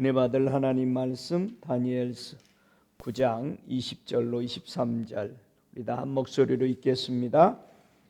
은혜 받을 하나님 말씀 다니엘서 9장 20절로 23절 우리 다 한 목소리로 읽겠습니다.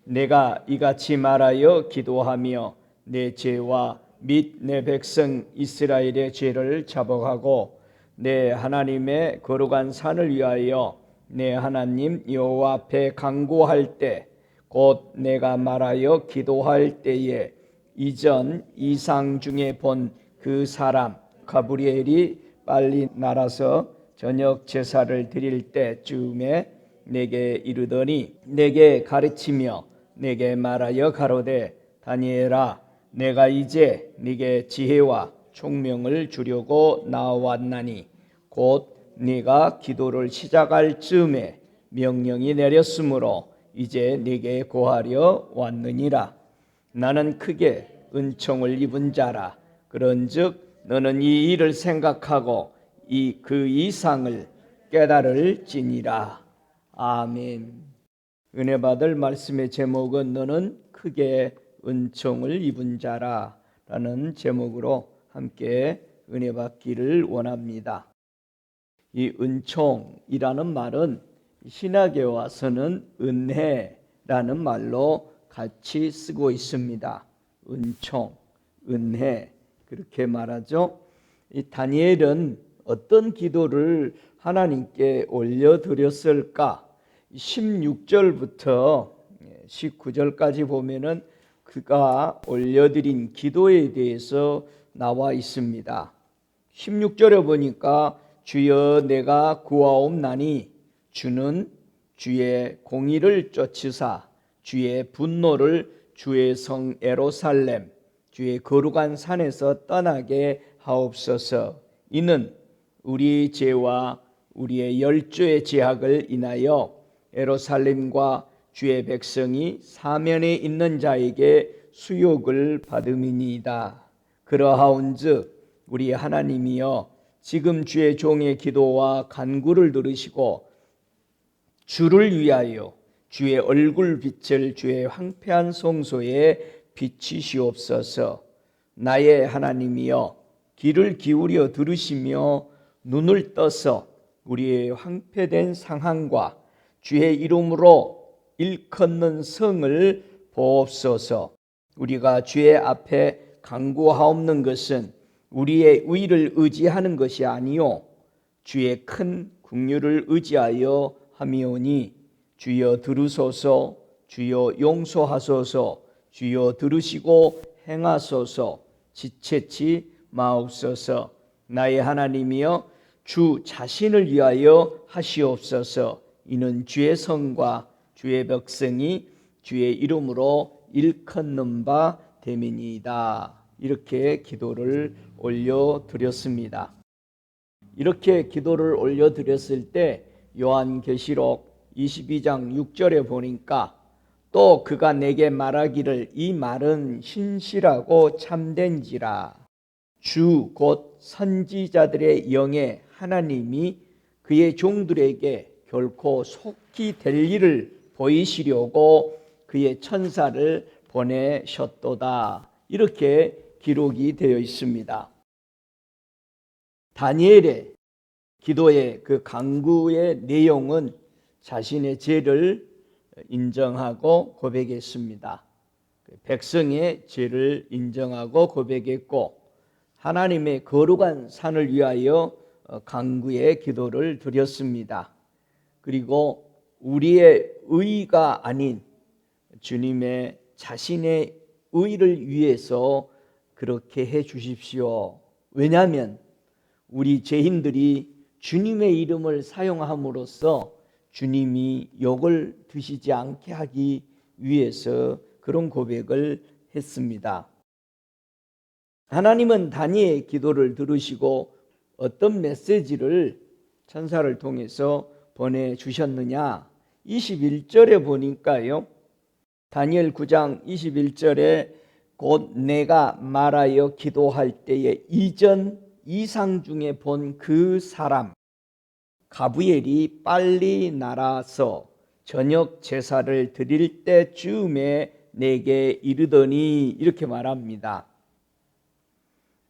내가 이같이 말하여 기도하며 내 죄와 및 내 백성 이스라엘의 죄를 자복하고 내 하나님의 거룩한 산을 위하여 내 하나님 여호와 앞에 간구할 때 곧 내가 말하여 기도할 때에 이전 이상 중에 본 그 사람 가브리엘이 빨리 날아서 저녁 제사를 드릴 때쯤에 내게 이르더니 내게 가르치며 내게 말하여 가로되 다니엘아 내가 이제 네게 지혜와 총명을 주려고 나왔나니 곧 네가 기도를 시작할 즈음에 명령이 내렸으므로 이제 네게 고하려 왔느니라. 나는 크게 은총을 입은 자라. 그런즉 너는 이 일을 생각하고 그 이상을 깨달을지니라. 아멘. 은혜 받을 말씀의 제목은 너는 크게 은총을 입은 자라 라는 제목으로 함께 은혜 받기를 원합니다. 이 은총이라는 말은 신약에 와서는 은혜라는 말로 같이 쓰고 있습니다. 은총, 은혜 그렇게 말하죠. 이 다니엘은 어떤 기도를 하나님께 올려드렸을까? 16절부터 19절까지 보면은 그가 올려드린 기도에 대해서 나와 있습니다. 16절에 보니까 주여 내가 구하옵나니 주는 주의 공의를 쫓으사 주의 분노를 주의 성 예루살렘 주의 거룩한 산에서 떠나게 하옵소서. 이는 우리 죄와 우리의 열조의 죄악을 인하여 예루살렘과 주의 백성이 사면에 있는 자에게 수욕을 받음이니이다. 그러하온즉 우리 하나님이여 지금 주의 종의 기도와 간구를 들으시고 주를 위하여 주의 얼굴 빛을 주의 황폐한 성소에 비치시옵소서. 나의 하나님이여 귀를 기울여 들으시며 눈을 떠서 우리의 황폐된 상황과 주의 이름으로 일컫는 성을 보옵소서. 우리가 주의 앞에 간구하옵는 것은 우리의 의를 의지하는 것이 아니요 주의 큰 긍휼을 의지하여 함이오니 주여 들으소서. 주여 용서하소서. 주여 들으시고 행하소서. 지체치 마옵소서. 나의 하나님이여 주 자신을 위하여 하시옵소서. 이는 주의 성과 주의 백성이 주의 이름으로 일컫는 바 됨이니이다. 이렇게 기도를 올려드렸습니다. 이렇게 기도를 올려드렸을 때 요한계시록 22장 6절에 보니까 또 그가 내게 말하기를 이 말은 신실하고 참된지라. 주 곧 선지자들의 영의 하나님이 그의 종들에게 결코 속히 될 일을 보이시려고 그의 천사를 보내셨도다. 이렇게 기록이 되어 있습니다. 다니엘의 기도의 그 간구의 내용은 자신의 죄를 인정하고 고백했습니다. 백성의 죄를 인정하고 고백했고 하나님의 거룩한 산을 위하여 간구의 기도를 드렸습니다. 그리고 우리의 의가 아닌 주님의 자신의 의를 위해서 그렇게 해 주십시오. 왜냐하면 우리 죄인들이 주님의 이름을 사용함으로써 주님이 욕을 드시지 않게 하기 위해서 그런 고백을 했습니다. 하나님은 다니엘의 기도를 들으시고 어떤 메시지를 천사를 통해서 보내주셨느냐? 21절에 보니까요. 다니엘 9장 21절에 곧 내가 말하여 기도할 때에 이전 이상 중에 본 그 사람 가브리엘이 빨리 날아서 저녁 제사를 드릴 때쯤에 내게 이르더니 이렇게 말합니다.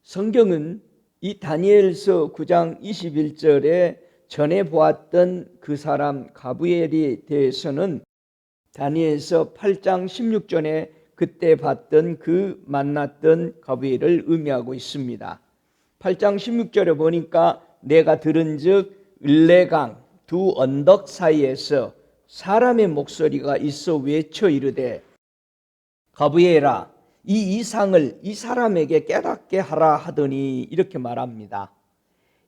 성경은 이 다니엘서 9장 21절에 전에 보았던 그 사람 가브리엘에 대해서는 다니엘서 8장 16절에 그때 봤던 그 만났던 가브리엘을 의미하고 있습니다. 8장 16절에 보니까 내가 들은즉 을레강 두 언덕 사이에서 사람의 목소리가 있어 외쳐 이르되 가브리엘아 이 이상을 이 사람에게 깨닫게 하라 하더니 이렇게 말합니다.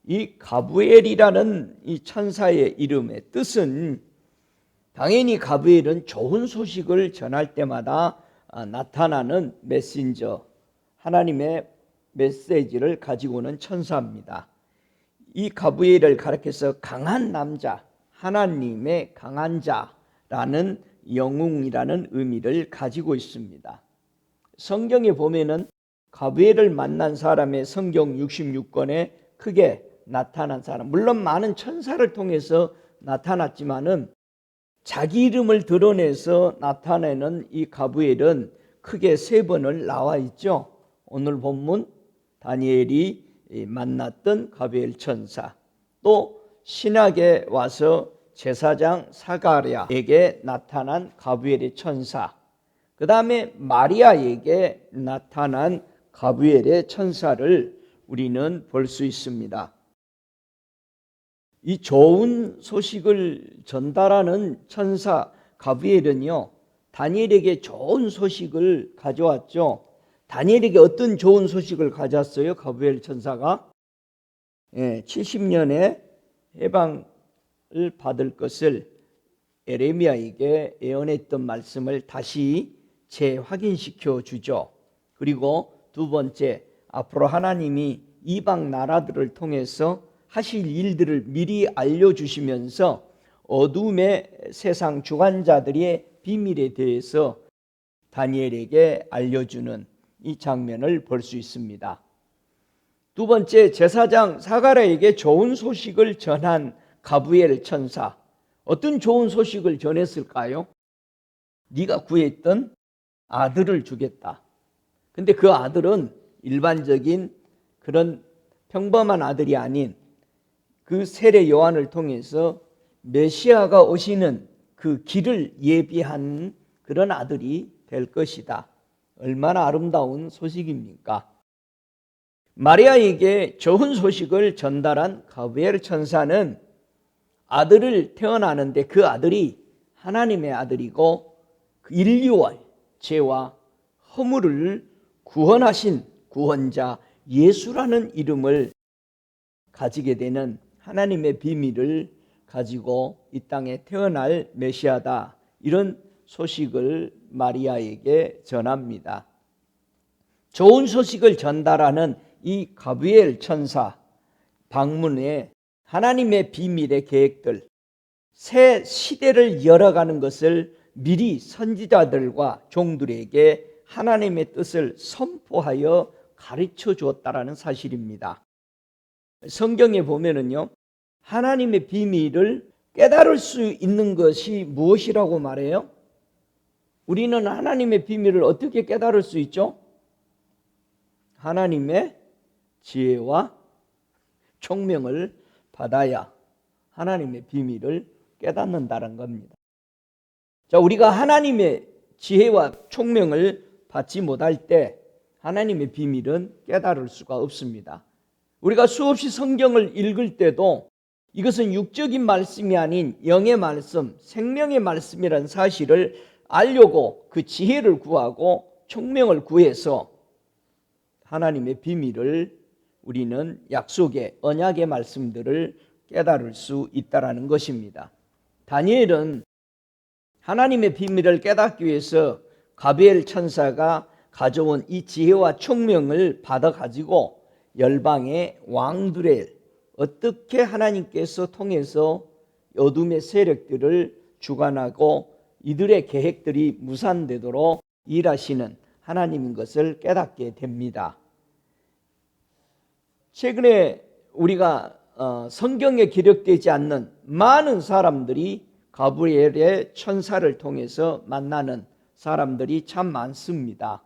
이 가브리엘이라는 이 천사의 이름의 뜻은 당연히 가브리엘은 좋은 소식을 전할 때마다 나타나는 메신저, 하나님의 메시지를 가지고 오는 천사입니다. 이 가브리엘을 가리켜서 강한 남자, 하나님의 강한 자라는 영웅이라는 의미를 가지고 있습니다. 성경에 보면은 가브리엘을 만난 사람의 성경 66권에 크게 나타난 사람, 물론 많은 천사를 통해서 나타났지만은 자기 이름을 드러내서 나타내는 이 가브리엘은 크게 3번을 나와 있죠. 오늘 본문 다니엘이 만났던 가브리엘 천사, 또 신약에 와서 제사장 사가랴에게 나타난 가브리엘의 천사, 그 다음에 마리아에게 나타난 가브리엘의 천사를 우리는 볼 수 있습니다. 이 좋은 소식을 전달하는 천사 가브리엘은요, 다니엘에게 좋은 소식을 가져왔죠. 다니엘에게 어떤 좋은 소식을 가져왔어요? 가브리엘 천사가 70년에 해방을 받을 것을 에레미야에게 예언했던 말씀을 다시 재확인시켜 주죠. 그리고 두 번째, 앞으로 하나님이 이방 나라들을 통해서 하실 일들을 미리 알려주시면서 어둠의 세상 주관자들의 비밀에 대해서 다니엘에게 알려주는 이 장면을 볼 수 있습니다. 두 번째, 제사장 사가랴에게 좋은 소식을 전한 가브리엘 천사, 어떤 좋은 소식을 전했을까요? 네가 구했던 아들을 주겠다. 근데 그 아들은 일반적인 그런 평범한 아들이 아닌 그 세례 요한을 통해서 메시아가 오시는 그 길을 예비한 그런 아들이 될 것이다. 얼마나 아름다운 소식입니까? 마리아에게 좋은 소식을 전달한 가브리엘 천사는 아들을 태어나는데 그 아들이 하나님의 아들이고 인류의 죄와 허물을 구원하신 구원자 예수라는 이름을 가지게 되는 하나님의 비밀을 가지고 이 땅에 태어날 메시아다, 이런 소식을 마리아에게 전합니다. 좋은 소식을 전달하는 이 가브리엘 천사 방문에 하나님의 비밀의 계획들, 새 시대를 열어가는 것을 미리 선지자들과 종들에게 하나님의 뜻을 선포하여 가르쳐 주었다라는 사실입니다. 성경에 보면은요, 하나님의 비밀을 깨달을 수 있는 것이 무엇이라고 말해요? 우리는 하나님의 비밀을 어떻게 깨달을 수 있죠? 하나님의 지혜와 총명을 받아야 하나님의 비밀을 깨닫는다는 겁니다. 자, 우리가 하나님의 지혜와 총명을 받지 못할 때 하나님의 비밀은 깨달을 수가 없습니다. 우리가 수없이 성경을 읽을 때도 이것은 육적인 말씀이 아닌 영의 말씀, 생명의 말씀이라는 사실을 알려고 그 지혜를 구하고 총명을 구해서 하나님의 비밀을, 우리는 약속의 언약의 말씀들을 깨달을 수 있다라는 것입니다. 다니엘은 하나님의 비밀을 깨닫기 위해서 가브리엘 천사가 가져온 이 지혜와 총명을 받아가지고 열방의 왕들의 어떻게 하나님께서 통해서 어둠의 세력들을 주관하고 이들의 계획들이 무산되도록 일하시는 하나님인 것을 깨닫게 됩니다. 최근에 우리가 성경에 기록되지 않는 많은 사람들이 가브리엘의 천사를 통해서 만나는 사람들이 참 많습니다.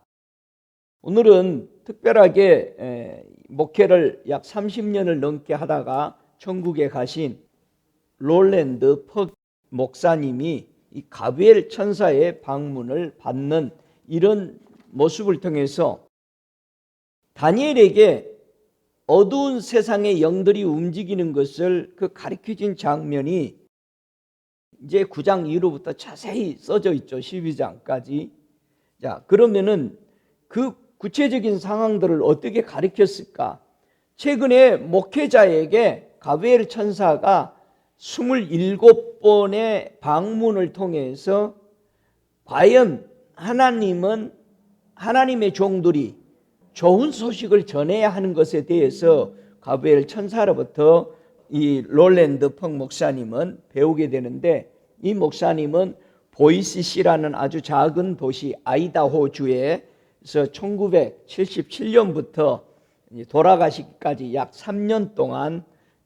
오늘은 특별하게 목회를 약 30년을 넘게 하다가 천국에 가신 롤랜드 퍽 목사님이 이 가브리엘 천사의 방문을 받는 이런 모습을 통해서 다니엘에게 어두운 세상의 영들이 움직이는 것을 가르쳐준 장면이 이제 9장 이후로부터 자세히 써져 있죠. 12장까지. 자, 그러면은 그 구체적인 상황들을 어떻게 가르쳤을까? 최근에 목회자에게 가브리엘 천사가 27번의 방문을 통해서 과연 하나님은 하나님의 종들이 좋은 소식을 전해야 하는 것에 대해서 가브리엘 천사로부터 이 롤랜드 퍽 목사님은 배우게 되는데, 이 목사님은 보이시시라는 아주 작은 도시 아이다호주에서 1977년부터 돌아가시기까지 약 3년 동안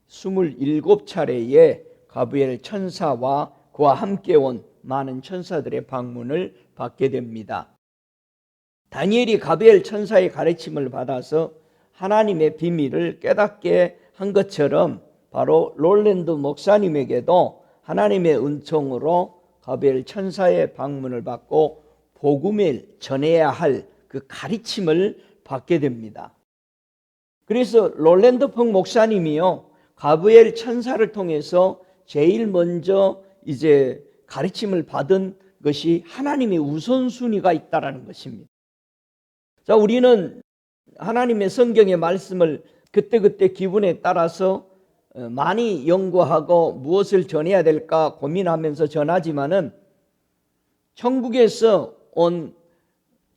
27차례의 가브리엘 천사와 그와 함께 온 많은 천사들의 방문을 받게 됩니다. 다니엘이 가브리엘 천사의 가르침을 받아서 하나님의 비밀을 깨닫게 한 것처럼 바로 롤랜드 목사님에게도 하나님의 은총으로 가브리엘 천사의 방문을 받고 복음을 전해야 할 그 가르침을 받게 됩니다. 그래서 롤랜드 퍽 목사님이요, 가브리엘 천사를 통해서 제일 먼저 이제 가르침을 받은 것이 하나님의 우선순위가 있다라는 것입니다. 자, 우리는 하나님의 성경의 말씀을 그때그때 기분에 따라서 많이 연구하고 무엇을 전해야 될까 고민하면서 전하지만은 천국에서 온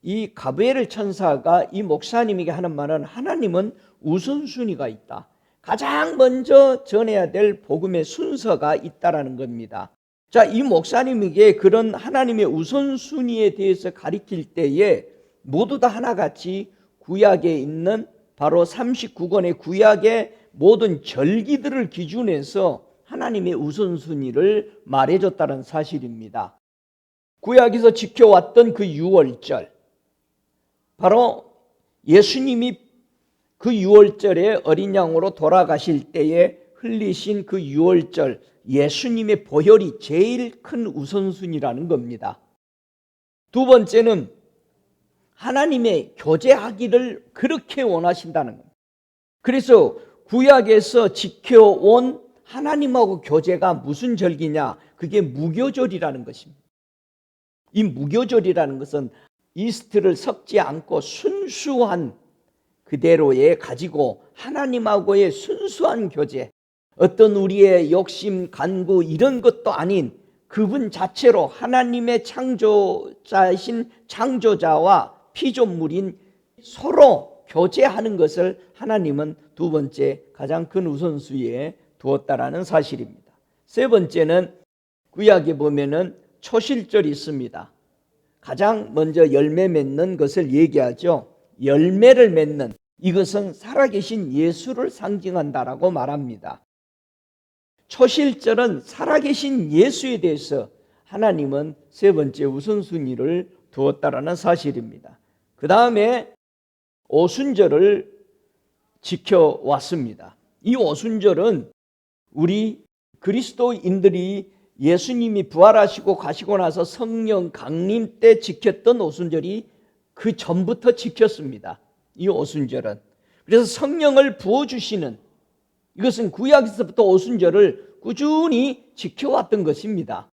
이 가브리엘 천사가 이 목사님에게 하는 말은 하나님은 우선순위가 있다. 가장 먼저 전해야 될 복음의 순서가 있다라는 겁니다. 자, 이 목사님에게 그런 하나님의 우선순위에 대해서 가르칠 때에 모두 다 하나같이 구약에 있는 바로 39권의 구약의 모든 절기들을 기준해서 하나님의 우선순위를 말해줬다는 사실입니다. 구약에서 지켜왔던 그 유월절, 바로 예수님이 그 유월절에 어린 양으로 돌아가실 때에 흘리신 그 유월절, 예수님의 보혈이 제일 큰 우선순위라는 겁니다. 두 번째는 하나님의 교제하기를 그렇게 원하신다는 겁니다. 그래서 구약에서 지켜온 하나님하고 교제가 무슨 절기냐? 그게 무교절이라는 것입니다. 이 무교절이라는 것은 이스트를 섞지 않고 순수한 그대로의 가지고 하나님하고의 순수한 교제, 어떤 우리의 욕심, 간구 이런 것도 아닌 그분 자체로 하나님의 창조자이신 창조자와 피조물인 서로 교제하는 것을 하나님은 두 번째 가장 큰 우선순위에 두었다라는 사실입니다. 세 번째는 구약에 보면은 초실절이 있습니다. 가장 먼저 열매 맺는 것을 얘기하죠. 열매를 맺는, 이것은 살아계신 예수를 상징한다라고 말합니다. 초실절은 살아계신 예수에 대해서 하나님은 세 번째 우선순위를 두었다라는 사실입니다. 그 다음에 오순절을 지켜왔습니다. 이 오순절은 우리 그리스도인들이 예수님이 부활하시고 가시고 나서 성령 강림 때 지켰던 오순절이 그 전부터 지켰습니다. 이 오순절은. 그래서 성령을 부어주시는, 이것은 구약에서부터 오순절을 꾸준히 지켜왔던 것입니다.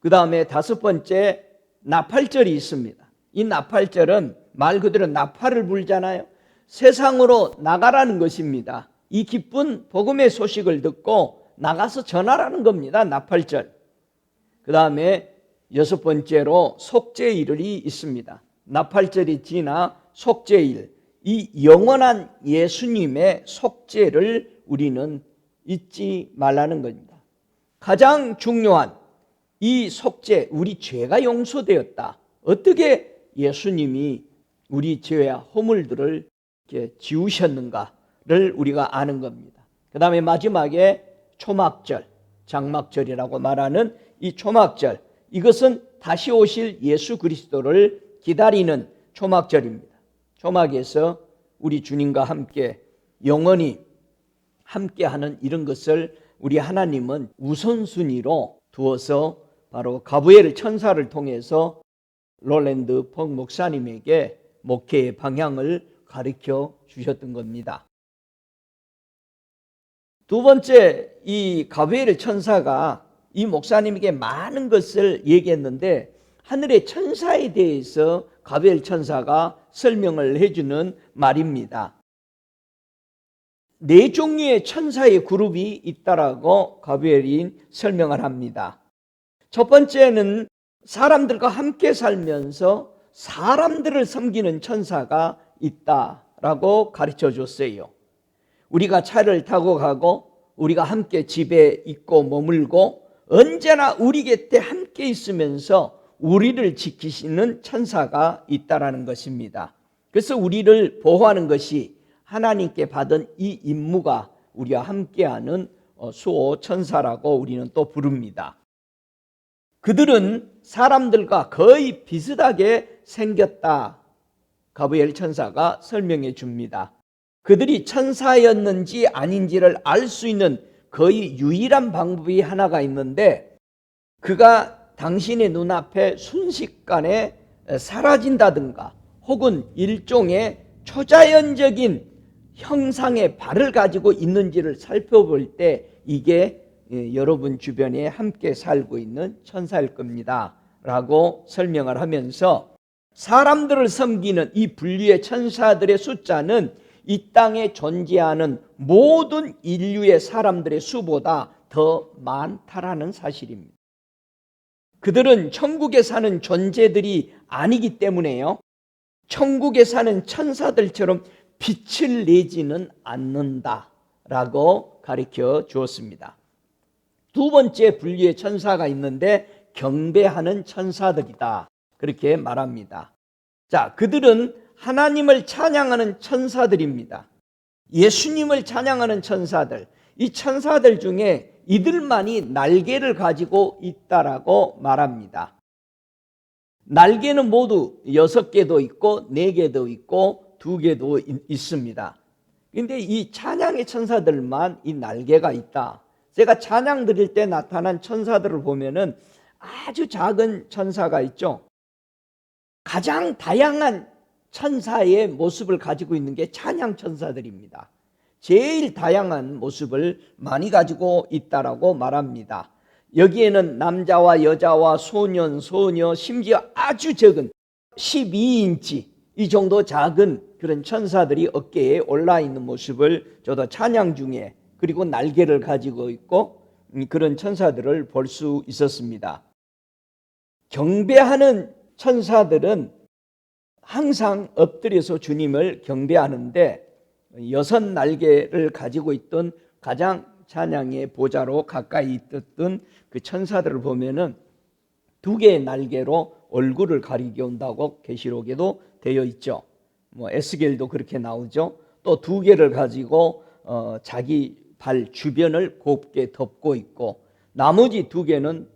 그 다음에 다섯 번째 나팔절이 있습니다. 이 나팔절은 말 그대로 나팔을 불잖아요. 세상으로 나가라는 것입니다. 이 기쁜 복음의 소식을 듣고 나가서 전하라는 겁니다. 나팔절. 그 다음에 여섯 번째로 속죄일이 있습니다. 나팔절이 지나 속죄일, 이 영원한 예수님의 속죄를 우리는 잊지 말라는 겁니다. 가장 중요한 이 속죄, 우리 죄가 용서되었다. 어떻게 예수님이 우리 죄와 허물들을 이렇게 지우셨는가를 우리가 아는 겁니다. 그 다음에 마지막에 초막절, 장막절이라고 말하는 이 초막절, 이것은 다시 오실 예수 그리스도를 기다리는 초막절입니다. 초막에서 우리 주님과 함께 영원히 함께하는 이런 것을 우리 하나님은 우선순위로 두어서 바로 가브리엘 천사를 통해서 롤랜드 펑 목사님에게 목회의 방향을 가르쳐 주셨던 겁니다. 두 번째, 이 가브리엘 천사가 이 목사님에게 많은 것을 얘기했는데 하늘의 천사에 대해서 가브리엘 천사가 설명을 해주는 말입니다. 4종류의 천사의 그룹이 있다라고 가브리엘이 설명을 합니다. 첫 번째는 사람들과 함께 살면서 사람들을 섬기는 천사가 있다라고 가르쳐 줬어요. 우리가 차를 타고 가고 우리가 함께 집에 있고 머물고 언제나 우리 곁에 함께 있으면서 우리를 지키시는 천사가 있다라는 것입니다. 그래서 우리를 보호하는 것이 하나님께 받은 이 임무가 우리와 함께하는 수호 천사라고 우리는 또 부릅니다. 그들은 사람들과 거의 비슷하게 생겼다. 가브리엘 천사가 설명해 줍니다. 그들이 천사였는지 아닌지를 알 수 있는 거의 유일한 방법이 하나가 있는데 그가 당신의 눈앞에 순식간에 사라진다든가 혹은 일종의 초자연적인 형상의 발을 가지고 있는지를 살펴볼 때 이게 여러분 주변에 함께 살고 있는 천사일 겁니다 라고 설명을 하면서 사람들을 섬기는 이 분류의 천사들의 숫자는 이 땅에 존재하는 모든 인류의 사람들의 수보다 더 많다라는 사실입니다. 그들은 천국에 사는 존재들이 아니기 때문에요, 천국에 사는 천사들처럼 빛을 내지는 않는다라고 가르쳐 주었습니다. 두 번째 분류의 천사가 있는데 경배하는 천사들이다, 그렇게 말합니다. 자, 그들은 하나님을 찬양하는 천사들입니다. 예수님을 찬양하는 천사들, 이 천사들 중에 이들만이 날개를 가지고 있다라고 말합니다. 날개는 모두 6개도 있고 4개도 있고 2개도 있습니다. 그런데 이 찬양의 천사들만 이 날개가 있다. 제가 찬양 드릴 때 나타난 천사들을 보면은 아주 작은 천사가 있죠. 가장 다양한 천사의 모습을 가지고 있는 게 찬양 천사들입니다. 제일 다양한 모습을 많이 가지고 있다라고 말합니다. 여기에는 남자와 여자와 소년, 소녀, 심지어 아주 적은 12인치 이 정도 작은 그런 천사들이 어깨에 올라 있는 모습을 저도 찬양 중에, 그리고 날개를 가지고 있고 그런 천사들을 볼 수 있었습니다. 경배하는 천사들은 항상 엎드려서 주님을 경배하는데 6 날개를 가지고 있던 가장 찬양의 보좌로 가까이 있었던 그 천사들을 보면은 2개의 날개로 얼굴을 가리게 온다고 계시록에도 되어 있죠. 에스겔도 그렇게 나오죠. 또 2개를 가지고 자기 발 주변을 곱게 덮고 있고 나머지 2개는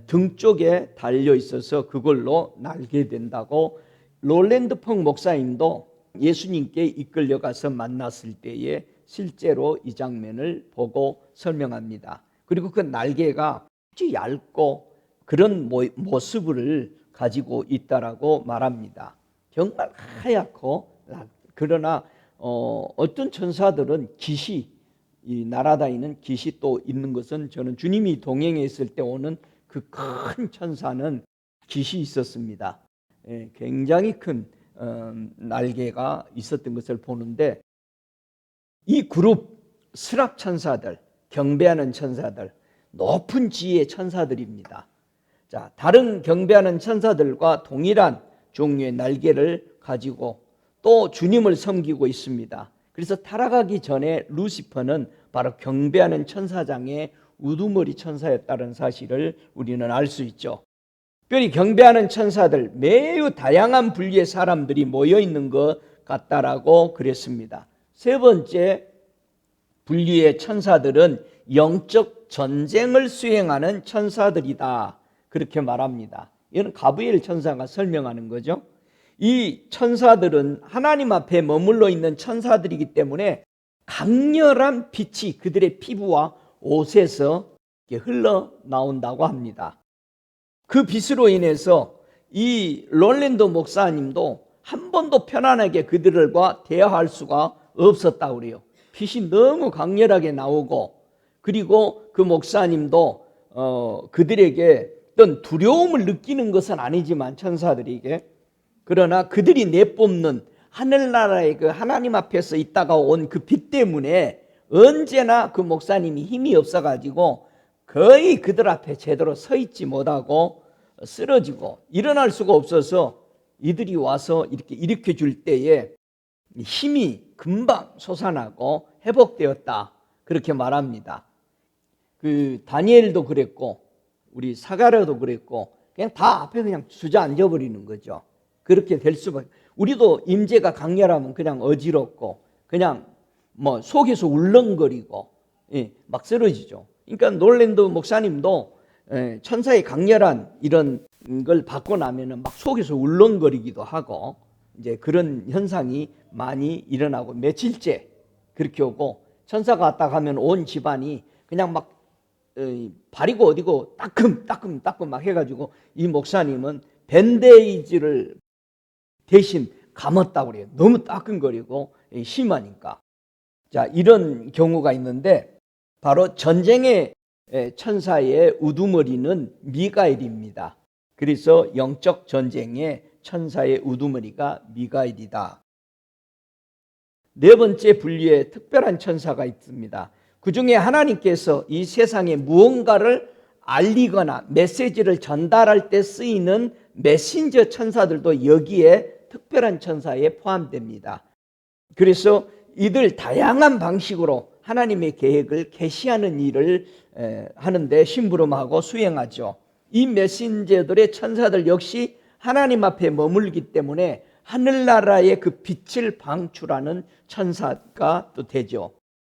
등 쪽에 달려 있어서 그걸로 날게 된다고 롤랜드 펑 목사님도 예수님께 이끌려가서 만났을 때에 실제로 이 장면을 보고 설명합니다. 그리고 그 날개가 아주 얇고 그런 모습을 가지고 있다라고 말합니다. 정말 하얗고, 그러나 어떤 천사들은 깃이, 이 날아다니는 깃이 또 있는 것은 저는 주님이 동행해 있을 때 오는 그 큰 천사는 깃이 있었습니다. 굉장히 큰 날개가 있었던 것을 보는데 이 그룹 스랍 천사들, 경배하는 천사들, 높은 지혜의 천사들입니다. 자, 다른 경배하는 천사들과 동일한 종류의 날개를 가지고 또 주님을 섬기고 있습니다. 그래서 타락하기 전에 루시퍼는 바로 경배하는 천사장의 우두머리 천사였다는 사실을 우리는 알 수 있죠. 특별히 경배하는 천사들, 매우 다양한 분류의 사람들이 모여 있는 것 같다라고 그랬습니다. 세 번째 분류의 천사들은 영적 전쟁을 수행하는 천사들이다, 그렇게 말합니다. 이건 가브리엘 천사가 설명하는 거죠. 이 천사들은 하나님 앞에 머물러 있는 천사들이기 때문에 강렬한 빛이 그들의 피부와 옷에서 흘러나온다고 합니다. 그 빛으로 인해서 이 롤랜도 목사님도 한 번도 편안하게 그들과 대화할 수가 없었다고 그래요. 빛이 너무 강렬하게 나오고, 그리고 그 목사님도 그들에게 어떤 두려움을 느끼는 것은 아니지만 천사들에게, 그러나 그들이 내뿜는 하늘나라의 그 하나님 앞에서 있다가 온 그 빛 때문에 언제나 그 목사님이 힘이 없어가지고 거의 그들 앞에 제대로 서 있지 못하고 쓰러지고 일어날 수가 없어서 이들이 와서 이렇게 일으켜 줄 때에 힘이 금방 솟아나고 회복되었다, 그렇게 말합니다. 그 다니엘도 그랬고 우리 사가랴도 그랬고 그냥 다 앞에 그냥 주저앉아 버리는 거죠. 그렇게 될 수밖에. 우리도 임재가 강렬하면 그냥 어지럽고 그냥 뭐 속에서 울렁거리고 막 쓰러지죠. 그러니까 놀랜드 목사님도 천사의 강렬한 이런 걸 받고 나면은 막 속에서 울렁거리기도 하고 이제 그런 현상이 많이 일어나고 며칠째 그렇게 오고, 천사가 왔다 가면 온 집안이 그냥 막 발이고 어디고 따끔 막 해가지고 이 목사님은 밴데이지를 대신 감았다고 그래요. 너무 따끔거리고 심하니까. 자, 이런 경우가 있는데 바로 전쟁의 천사의 우두머리는 미가엘입니다. 그래서 영적 전쟁의 천사의 우두머리가 미가엘이다. 네 번째 분류에 특별한 천사가 있습니다. 그 중에 하나님께서 이 세상에 무언가를 알리거나 메시지를 전달할 때 쓰이는 메신저 천사들도 여기에 특별한 천사에 포함됩니다. 그래서 이들 다양한 방식으로 하나님의 계획을 계시하는 일을 하는데 심부름하고 수행하죠. 이 메신저들의 천사들 역시 하나님 앞에 머물기 때문에 하늘나라의 그 빛을 방출하는 천사가 또 되죠.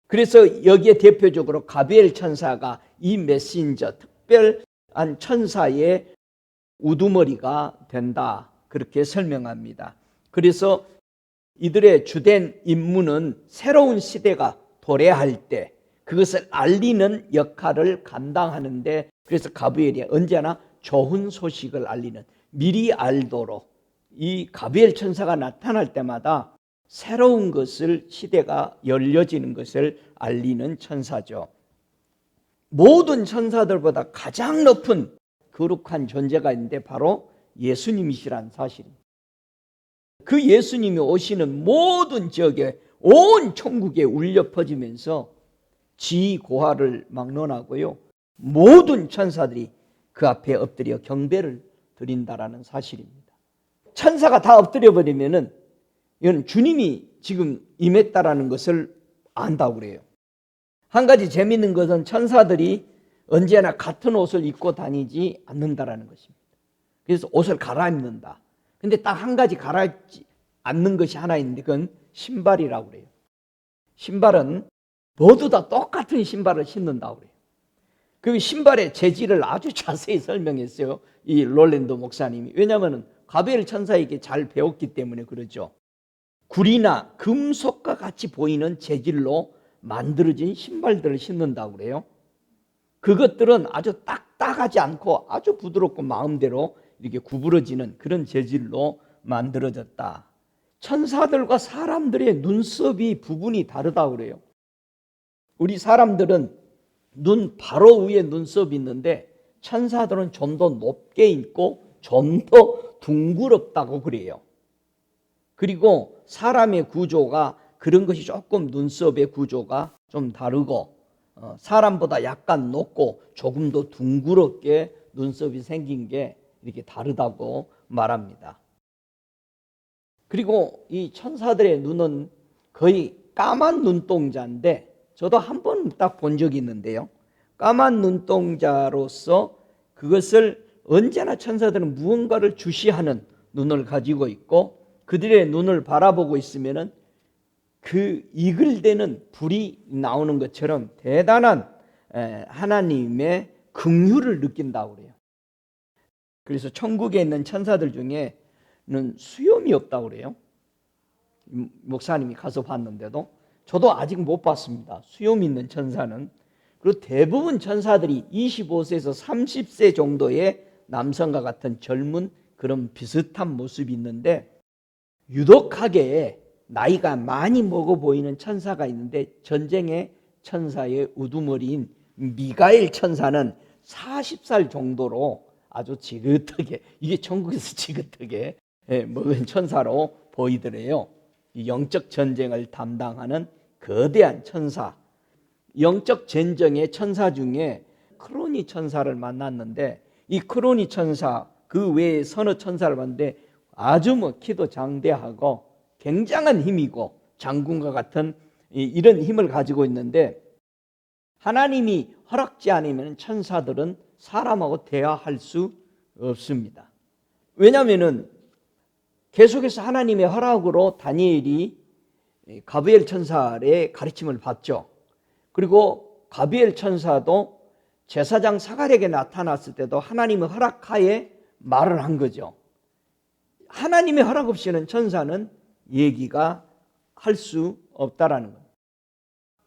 그래서 여기에 대표적으로 가브리엘 천사가 이 메신저 특별한 천사의 우두머리가 된다, 그렇게 설명합니다. 그래서 이들의 주된 임무는 새로운 시대가 도래할 때 그것을 알리는 역할을 감당하는데, 그래서 가브리엘이 언제나 좋은 소식을 알리는, 미리 알도록 이 가브리엘 천사가 나타날 때마다 새로운 것을, 시대가 열려지는 것을 알리는 천사죠. 모든 천사들보다 가장 높은 거룩한 존재가 있는데 바로 예수님이시라는 사실입니다. 그 예수님이 오시는 모든 지역에, 온 천국에 울려 퍼지면서 지고하를 막론하고요, 모든 천사들이 그 앞에 엎드려 경배를 드린다라는 사실입니다. 천사가 다 엎드려 버리면은 이건 주님이 지금 임했다라는 것을 안다고 그래요. 한 가지 재미있는 것은 천사들이 언제나 같은 옷을 입고 다니지 않는다라는 것입니다. 그래서 옷을 갈아입는다. 근데 딱 한 가지 갈아입지 않는 것이 하나 있는데 그건 신발이라고 그래요. 신발은 모두 다 똑같은 신발을 신는다고 그래요. 그 신발의 재질을 아주 자세히 설명했어요, 이 롤랜드 목사님이. 왜냐하면 가브리엘 천사에게 잘 배웠기 때문에 그러죠. 구리나 금속과 같이 보이는 재질로 만들어진 신발들을 신는다고 그래요. 그것들은 아주 딱딱하지 않고 아주 부드럽고 마음대로 이렇게 구부러지는 그런 재질로 만들어졌다. 천사들과 사람들의 눈썹이 부분이 다르다고 그래요. 우리 사람들은 눈 바로 위에 눈썹이 있는데 천사들은 좀 더 높게 있고 좀 더 둥그럽다고 그래요. 그리고 사람의 구조가 그런 것이 조금, 눈썹의 구조가 좀 다르고 사람보다 약간 높고 조금 더 둥그럽게 눈썹이 생긴 게 이렇게 다르다고 말합니다. 그리고 이 천사들의 눈은 거의 까만 눈동자인데, 저도 한 번 딱 본 적이 있는데요, 까만 눈동자로서 그것을 언제나 천사들은 무언가를 주시하는 눈을 가지고 있고, 그들의 눈을 바라보고 있으면은 그 이글대는 불이 나오는 것처럼 대단한 하나님의 긍휼을 느낀다고 그래요. 그래서 천국에 있는 천사들 중에 수염이 없다고 그래요. 목사님이 가서 봤는데도 저도 아직 못 봤습니다. 수염 있는 천사는. 그리고 대부분 천사들이 25세에서 30세 정도의 남성과 같은 젊은 그런 비슷한 모습이 있는데, 유독하게 나이가 많이 먹어 보이는 천사가 있는데, 전쟁의 천사의 우두머리인 미가엘 천사는 40살 정도로 아주 지긋하게, 이게 천국에서 지긋하게 먹은 천사로 보이더래요. 영적 전쟁을 담당하는 거대한 천사, 영적 전쟁의 천사 중에 크로니 천사를 만났는데, 이 크로니 천사 그 외에 서너 천사를 봤는데 아주 키도 장대하고 굉장한 힘이고 장군과 같은 이런 힘을 가지고 있는데, 하나님이 허락지 않으면 천사들은 사람하고 대화할 수 없습니다. 왜냐하면 계속해서 하나님의 허락으로 다니엘이 가브리엘 천사의 가르침을 받죠. 그리고 가브리엘 천사도 제사장 사갈에게 나타났을 때도 하나님의 허락하에 말을 한 거죠. 하나님의 허락 없이는 천사는 얘기가 할 수 없다라는 거예요.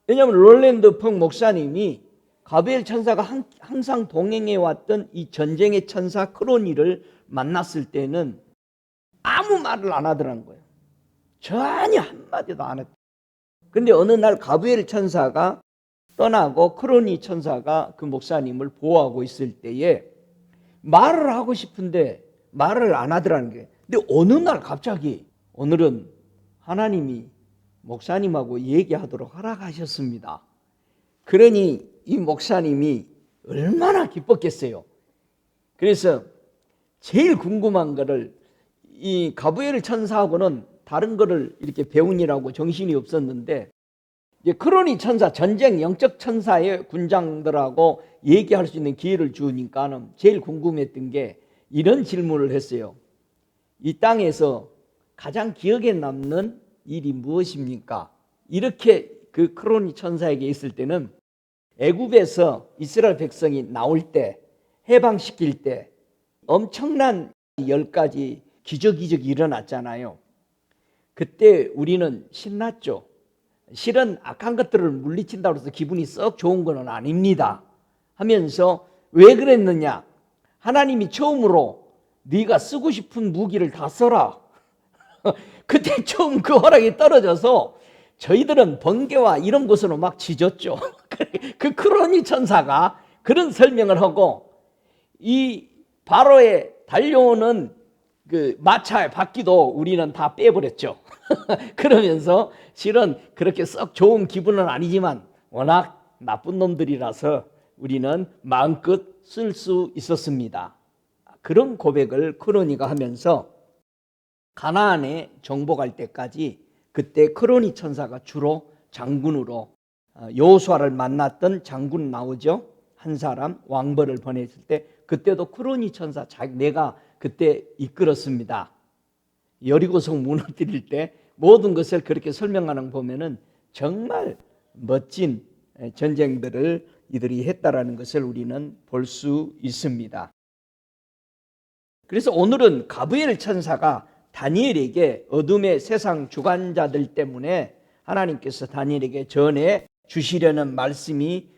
왜냐하면 롤랜드 펑 목사님이 가브리엘 천사가 항상 동행해 왔던 이 전쟁의 천사 크로니를 만났을 때는 아무 말을 안 하더라는 거예요. 전혀 한마디도 안 했다. 그런데 어느 날 가브리엘 천사가 떠나고 크로니 천사가 그 목사님을 보호하고 있을 때에 말을 하고 싶은데 말을 안 하더라는 거예요. 근데 어느 날 갑자기 오늘은 하나님이 목사님하고 얘기하도록 허락하셨습니다. 그러니 이 목사님이 얼마나 기뻤겠어요. 그래서 제일 궁금한 거를, 이 가브리엘 천사하고는 다른 거를 이렇게 배우느라고 정신이 없었는데, 이제 크로니 천사, 전쟁 영적 천사의 군장들하고 얘기할 수 있는 기회를 주니까는 제일 궁금했던 게 이런 질문을 했어요. 이 땅에서 가장 기억에 남는 일이 무엇입니까? 이렇게 그 크로니 천사에게 있을 때는 애굽에서 이스라엘 백성이 나올 때, 해방시킬 때 엄청난 10가지 기적이 일어났잖아요. 그때 우리는 신났죠. 실은 악한 것들을 물리친다고 해서 기분이 썩 좋은 건 아닙니다 하면서, 왜 그랬느냐? 하나님이 처음으로 네가 쓰고 싶은 무기를 다 써라. 그때 처음 그 허락이 떨어져서 저희들은 번개와 이런 것으로 막 짖었죠. 그 크로니 천사가 그런 설명을 하고, 이 바로에 달려오는 그 마차의 바퀴도 우리는 다 빼버렸죠. 그러면서 실은 그렇게 썩 좋은 기분은 아니지만 워낙 나쁜 놈들이라서 우리는 마음껏 쓸 수 있었습니다. 그런 고백을 크로니가 하면서 가나안에 정복할 때까지, 그때 크로니 천사가 주로 장군으로 여호수아를 만났던 장군 나오죠. 한 사람 왕벌을 보냈을 때 그때도 크로니 천사, 내가 그때 이끌었습니다. 여리고성 무너뜨릴 때 모든 것을 그렇게 설명하는 거 보면은 정말 멋진 전쟁들을 이들이 했다라는 것을 우리는 볼 수 있습니다. 그래서 오늘은 가브리엘 천사가 다니엘에게 어둠의 세상 주관자들 때문에 하나님께서 다니엘에게 전해 주시려는 말씀이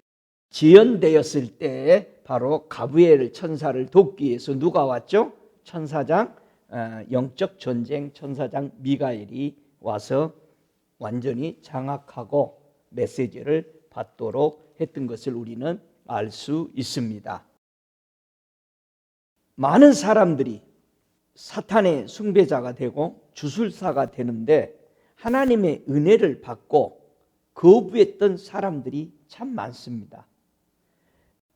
지연되었을 때 바로 가브리엘 천사를 돕기 위해서 누가 왔죠? 천사장, 영적 전쟁 천사장 미가엘이 와서 완전히 장악하고 메시지를 받도록 했던 것을 우리는 알 수 있습니다. 많은 사람들이 사탄의 숭배자가 되고 주술사가 되는데, 하나님의 은혜를 받고 거부했던 사람들이 참 많습니다.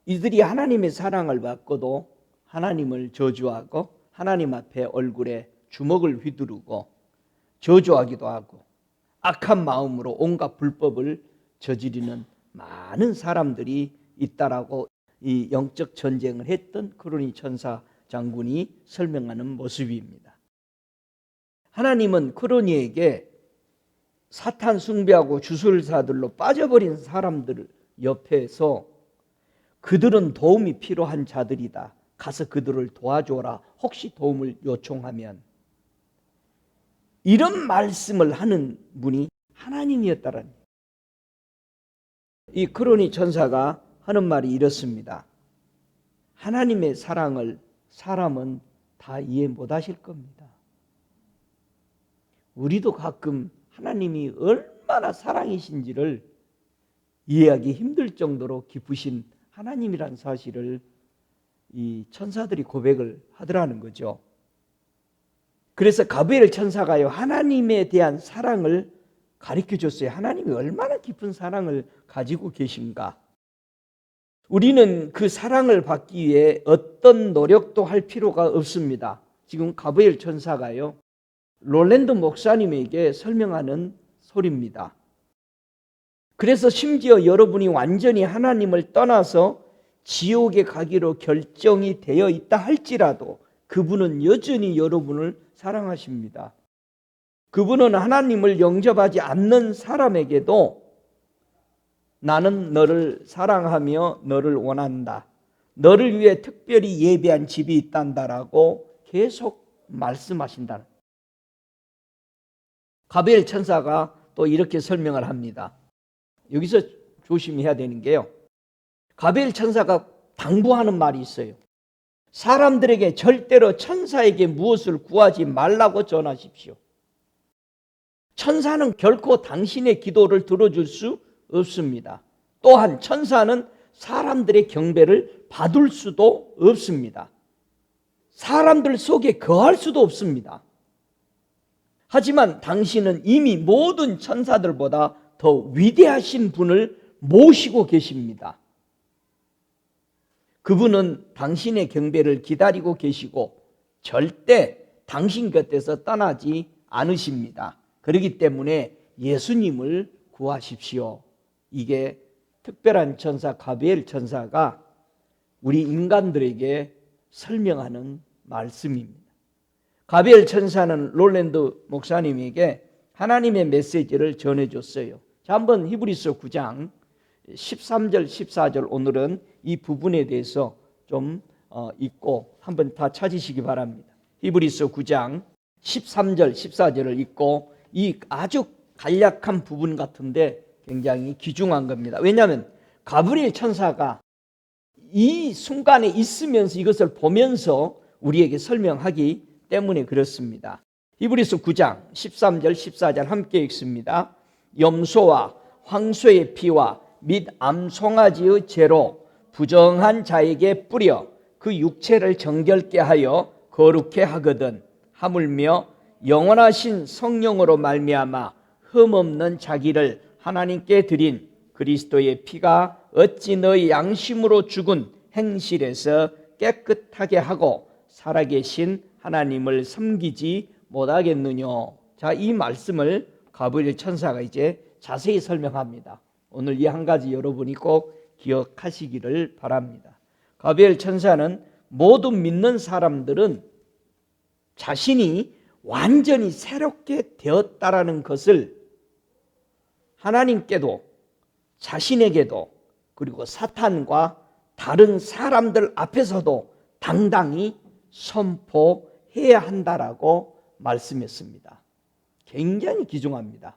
이들이 하나님의 사랑을 받고도 하나님을 저주하고 하나님 앞에 얼굴에 주먹을 휘두르고 저주하기도 하고 악한 마음으로 온갖 불법을 저지르는 많은 사람들이 있다라고 이 영적 전쟁을 했던 크로니 천사 장군이 설명하는 모습입니다. 하나님은 크로니에게 사탄 숭배하고 주술사들로 빠져버린 사람들 옆에서 그들은 도움이 필요한 자들이다. 가서 그들을 도와줘라. 혹시 도움을 요청하면. 이런 말씀을 하는 분이 하나님이었다라는 거예요. 이 그로니 천사가 하는 말이 이렇습니다. 하나님의 사랑을 사람은 다 이해 못하실 겁니다. 우리도 가끔 하나님이 얼마나 사랑이신지를 이해하기 힘들 정도로 깊으신 하나님이란 사실을 이 천사들이 고백을 하더라는 거죠. 그래서 가브리엘 천사가요, 하나님에 대한 사랑을 가르쳐 줬어요. 하나님이 얼마나 깊은 사랑을 가지고 계신가. 우리는 그 사랑을 받기 위해 어떤 노력도 할 필요가 없습니다. 지금 가브리엘 천사가요, 롤랜드 목사님에게 설명하는 소리입니다. 그래서 심지어 여러분이 완전히 하나님을 떠나서 지옥에 가기로 결정이 되어 있다 할지라도 그분은 여전히 여러분을 사랑하십니다. 그분은 하나님을 영접하지 않는 사람에게도 나는 너를 사랑하며 너를 원한다, 너를 위해 특별히 예비한 집이 있단다라고 계속 말씀하신다. 가브리엘 천사가 또 이렇게 설명을 합니다. 여기서 조심해야 되는 게요, 가브리엘 천사가 당부하는 말이 있어요. 사람들에게 절대로 천사에게 무엇을 구하지 말라고 전하십시오. 천사는 결코 당신의 기도를 들어줄 수 없습니다. 또한 천사는 사람들의 경배를 받을 수도 없습니다. 사람들 속에 거할 수도 없습니다. 하지만 당신은 이미 모든 천사들보다 더 위대하신 분을 모시고 계십니다. 그분은 당신의 경배를 기다리고 계시고 절대 당신 곁에서 떠나지 않으십니다. 그렇기 때문에 예수님을 구하십시오. 이게 특별한 천사 가브리엘 천사가 우리 인간들에게 설명하는 말씀입니다. 가브리엘 천사는 롤랜드 목사님에게 하나님의 메시지를 전해줬어요. 자, 한번 히브리서 9장 13절 14절 오늘은 이 부분에 대해서 좀 읽고 한번 다 찾으시기 바랍니다. 히브리서 9장 13절 14절을 읽고 이 아주 간략한 부분 같은데 굉장히 귀중한 겁니다. 왜냐하면 가브리엘 천사가 이 순간에 있으면서 이것을 보면서 우리에게 설명하기 때문에 그렇습니다. 히브리서 9장 13절 14절 함께 읽습니다. 염소와 황소의 피와 및 암송아지의 죄로 부정한 자에게 뿌려 그 육체를 정결케 하여 거룩케 하거든 하물며 영원하신 성령으로 말미암아 흠없는 자기를 하나님께 드린 그리스도의 피가 어찌 너희 양심으로 죽은 행실에서 깨끗하게 하고 살아계신 하나님을 섬기지 못하겠느냐. 자, 이 말씀을 가브리엘 천사가 이제 자세히 설명합니다. 오늘 이 한 가지 여러분이 꼭 기억하시기를 바랍니다. 가브리엘 천사는 모든 믿는 사람들은 자신이 완전히 새롭게 되었다라는 것을 하나님께도 자신에게도 그리고 사탄과 다른 사람들 앞에서도 당당히 선포해야 한다라고 말씀했습니다. 굉장히 귀중합니다.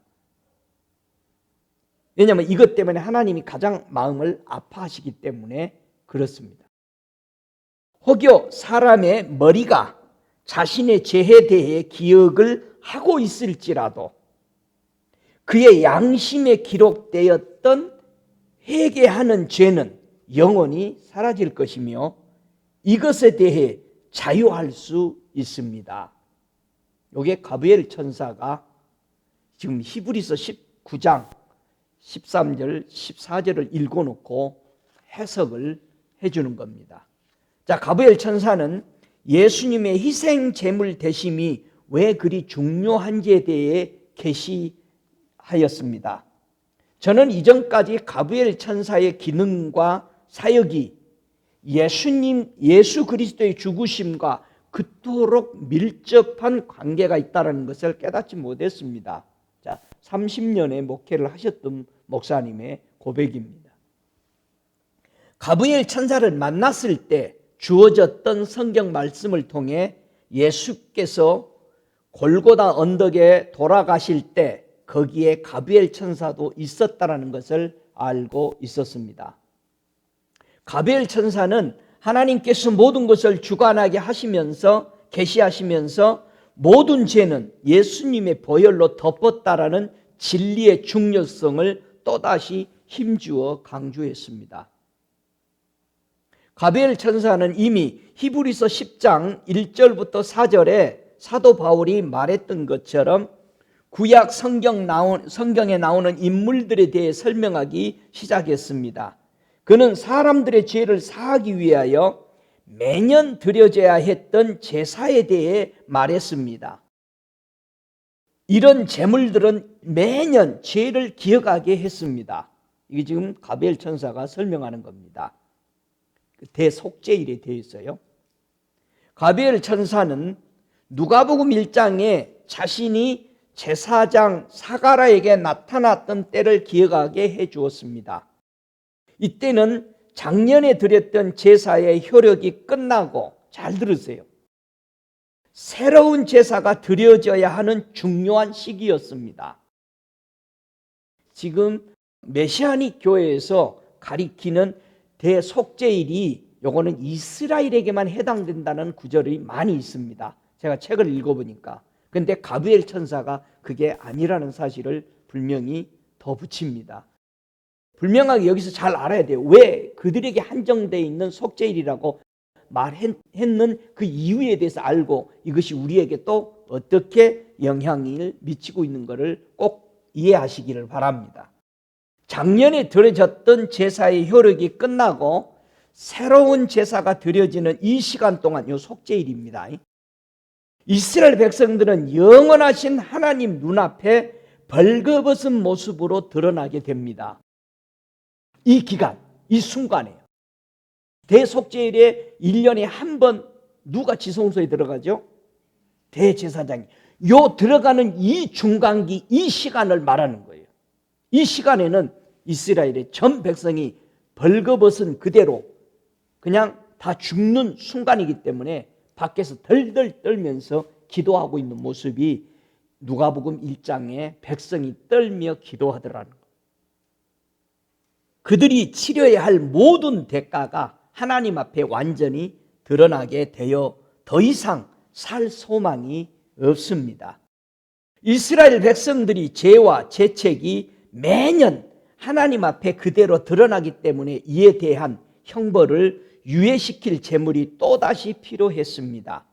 왜냐하면 이것 때문에 하나님이 가장 마음을 아파하시기 때문에 그렇습니다. 혹여 사람의 머리가 자신의 죄에 대해 기억을 하고 있을지라도 그의 양심에 기록되었던 회개하는 죄는 영원히 사라질 것이며 이것에 대해 자유할 수 있습니다. 이게 가브리엘 천사가 지금 히브리서 19장 13절 14절을 읽어놓고 해석을 해주는 겁니다. 자, 가브리엘 천사는 예수님의 희생 제물 대심이 왜 그리 중요한지에 대해 계시하였습니다. 저는 이전까지 가브리엘 천사의 기능과 사역이 예수 그리스도의 죽으심과 그토록 밀접한 관계가 있다는 것을 깨닫지 못했습니다. 자, 30년의 목회를 하셨던 목사님의 고백입니다. 가브리엘 천사를 만났을 때 주어졌던 성경 말씀을 통해 예수께서 골고다 언덕에 돌아가실 때 거기에 가브리엘 천사도 있었다라는 것을 알고 있었습니다. 가브리엘 천사는 하나님께서 모든 것을 주관하게 하시면서 계시하시면서 모든 죄는 예수님의 보혈로 덮었다라는 진리의 중요성을 또다시 힘주어 강조했습니다. 가브리엘 천사는 이미 히브리서 10장 1절부터 4절에 사도 바울이 말했던 것처럼 구약 성경에 나오는 인물들에 대해 설명하기 시작했습니다. 그는 사람들의 죄를 사하기 위하여 매년 드려져야 했던 제사에 대해 말했습니다. 이런 제물들은 매년 죄를 기억하게 했습니다. 이게 지금 가브리엘 천사가 설명하는 겁니다. 대속죄일에 되어 있어요. 가브리엘 천사는 누가복음 1장에 자신이 제사장 사가랴에게 나타났던 때를 기억하게 해 주었습니다. 이때는 작년에 드렸던 제사의 효력이 끝나고, 잘 들으세요, 새로운 제사가 드려져야 하는 중요한 시기였습니다. 지금 메시아닉 교회에서 가리키는 대속죄일이 요거는 이스라엘에게만 해당된다는 구절이 많이 있습니다. 제가 책을 읽어보니까. 근데 가브리엘 천사가 그게 아니라는 사실을 분명히 더 붙입니다. 분명하게 여기서 잘 알아야 돼요. 왜 그들에게 한정되어 있는 속죄일이라고 말했는 그 이유에 대해서 알고 이것이 우리에게 또 어떻게 영향을 미치고 있는 것을 꼭 이해하시기를 바랍니다. 작년에 드려졌던 제사의 효력이 끝나고 새로운 제사가 드려지는 이 시간 동안, 이 속죄일입니다. 이스라엘 백성들은 영원하신 하나님 눈앞에 벌거벗은 모습으로 드러나게 됩니다. 이 기간, 이 순간에 대속죄일에 1년에 한 번 누가 지성소에 들어가죠? 대제사장이. 요 들어가는 이 중간기, 이 시간을 말하는 거예요. 이 시간에는 이스라엘의 전 백성이 벌거벗은 그대로 그냥 다 죽는 순간이기 때문에 밖에서 덜덜 떨면서 기도하고 있는 모습이 누가복음 1장에 백성이 떨며 기도하더라는 거예요. 그들이 치러야 할 모든 대가가 하나님 앞에 완전히 드러나게 되어 더 이상 살 소망이 없습니다. 이스라엘 백성들이 죄와 죄책이 매년 하나님 앞에 그대로 드러나기 때문에 이에 대한 형벌을 유예시킬 제물이 또다시 필요했습니다.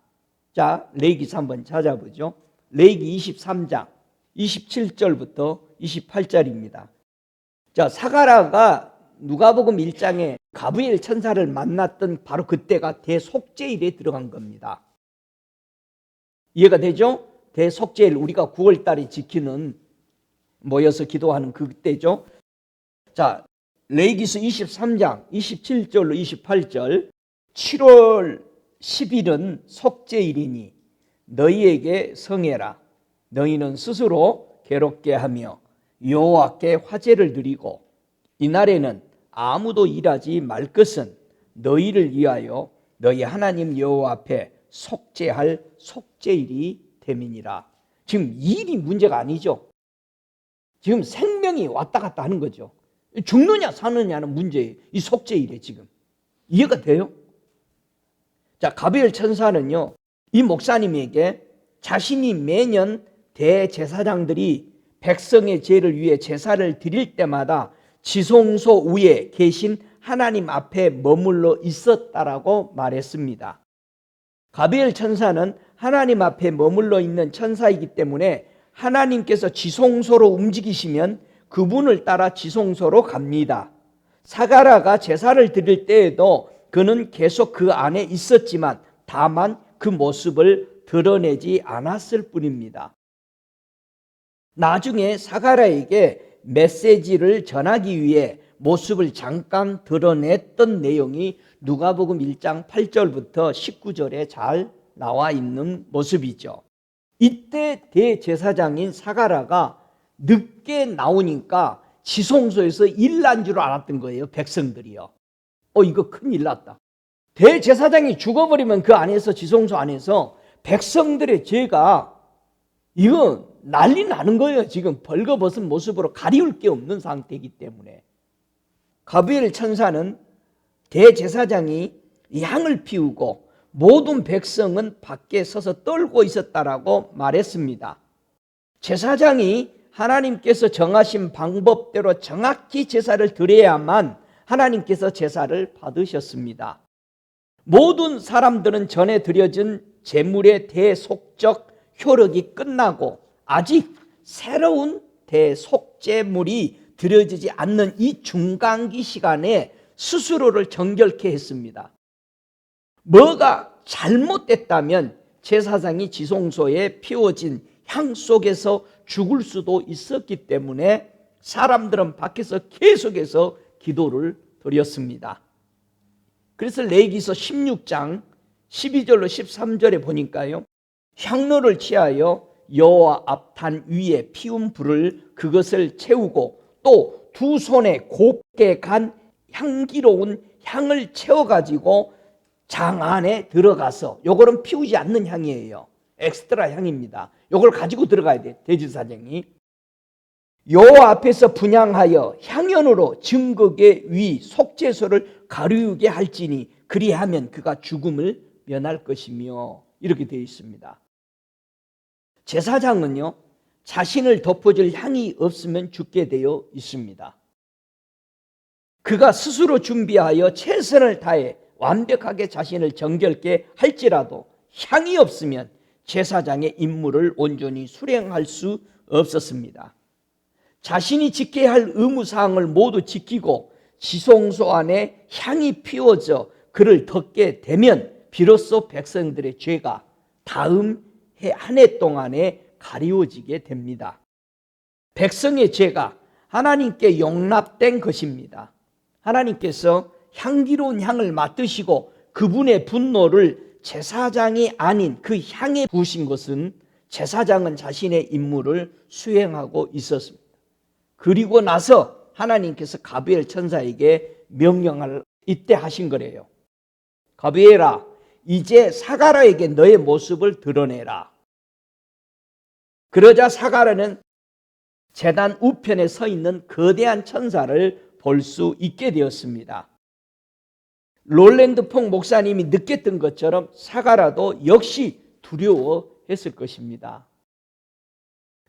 자, 레위기서 한번 찾아보죠. 레위기 23장 27절부터 28절입니다. 자, 사가랴가 누가복음 1장에 가브리엘 천사를 만났던 바로 그때가 대속죄일에 들어간 겁니다. 이해가 되죠? 대속죄일, 우리가 9월 달에 지키는, 모여서 기도하는 그때죠. 자, 레위기서 23장 27절로 28절. 7월 10일은 속죄일이니 너희에게 성해라. 너희는 스스로 괴롭게 하며 여호와께 화제를 드리고 이날에는 아무도 일하지 말 것은 너희를 위하여 너희 하나님 여호와 앞에 속죄할 속죄일이 됨이니라. 지금 일이 문제가 아니죠. 지금 생명이 왔다 갔다 하는 거죠. 죽느냐 사느냐는 문제예요. 이 속죄일에 지금. 이해가 돼요? 자, 가브리엘 천사는요, 이 목사님에게 자신이 매년 대제사장들이 백성의 죄를 위해 제사를 드릴 때마다 지성소 위에 계신 하나님 앞에 머물러 있었다라고 말했습니다. 가브리엘 천사는 하나님 앞에 머물러 있는 천사이기 때문에 하나님께서 지성소로 움직이시면 그분을 따라 지성소로 갑니다. 사가랴가 제사를 드릴 때에도 그는 계속 그 안에 있었지만 다만 그 모습을 드러내지 않았을 뿐입니다. 나중에 사가랴에게 메시지를 전하기 위해 모습을 잠깐 드러냈던 내용이 누가복음 1장 8절부터 19절에 잘 나와 있는 모습이죠. 이때 대제사장인 사가랴가 늦게 나오니까 지성소에서 일난 줄 알았던 거예요. 백성들이요. 이거 큰일 났다. 대제사장이 죽어버리면 그 안에서, 지성소 안에서 백성들의 죄가 이거 난리 나는 거예요. 지금 벌거벗은 모습으로 가리울 게 없는 상태이기 때문에. 가브리엘 천사는 대제사장이 향을 피우고 모든 백성은 밖에 서서 떨고 있었다라고 말했습니다. 제사장이 하나님께서 정하신 방법대로 정확히 제사를 드려야만 하나님께서 제사를 받으셨습니다. 모든 사람들은 전에 드려진 제물의 대속적 효력이 끝나고 아직 새로운 대속제물이 드려지지 않는 이 중간기 시간에 스스로를 정결케 했습니다. 뭐가 잘못됐다면 제사장이 지성소에 피워진 향 속에서 죽을 수도 있었기 때문에 사람들은 밖에서 계속해서 기도를 드렸습니다. 그래서 레위기서 16장 12절로 13절에 보니까요, 향로를 취하여 여호와 앞단 위에 피운 불을 그것을 채우고 또 두 손에 곱게 간 향기로운 향을 채워가지고 장 안에 들어가서, 요거는 피우지 않는 향이에요. 엑스트라 향입니다. 요걸 가지고 들어가야 돼, 대제사장이. 여호와 앞에서 분향하여 향연으로 증거의 위 속죄소를 가리우게 할지니 그리하면 그가 죽음을 면할 것이며, 이렇게 되어 있습니다. 제사장은요, 자신을 덮어줄 향이 없으면 죽게 되어 있습니다. 그가 스스로 준비하여 최선을 다해 완벽하게 자신을 정결케 할지라도 향이 없으면 제사장의 임무를 온전히 수행할 수 없었습니다. 자신이 지켜야 할 의무사항을 모두 지키고 지성소 안에 향이 피워져 그를 덮게 되면 비로소 백성들의 죄가 다음 한 해 동안에 가리워지게 됩니다. 백성의 죄가 하나님께 용납된 것입니다. 하나님께서 향기로운 향을 맡으시고 그분의 분노를 제사장이 아닌 그 향에 부으신 것은 제사장은 자신의 임무를 수행하고 있었습니다. 그리고 나서 하나님께서 가브리엘 천사에게 명령을 이때 하신 거래요. 가브리엘아, 이제 사가랴에게 너의 모습을 드러내라. 그러자 사가랴는 제단 우편에 서 있는 거대한 천사를 볼 수 있게 되었습니다. 롤랜드 퐁 목사님이 느꼈던 것처럼 사가랴도 역시 두려워했을 것입니다.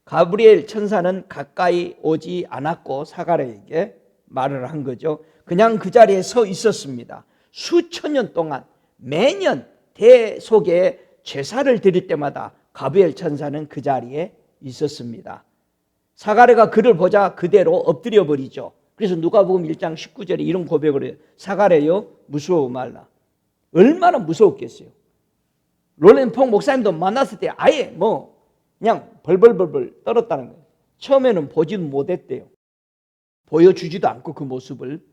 가브리엘 천사는 가까이 오지 않았고 사가랴에게 말을 한 거죠. 그냥 그 자리에 서 있었습니다. 수천 년 동안 매년 대속에 제사를 드릴 때마다 가브리엘 천사는 그 자리에 있었습니다. 사가랴가 그를 보자 그대로 엎드려 버리죠. 그래서 누가복음 1장 19절에 이런 고백을 해요. 사가랴여, 무서워 말라. 얼마나 무서웠겠어요. 롤랜드 퐁 목사님도 만났을 때 아예 그냥 벌벌벌벌 떨었다는 거예요. 처음에는 보지도 못했대요. 보여주지도 않고 그 모습을.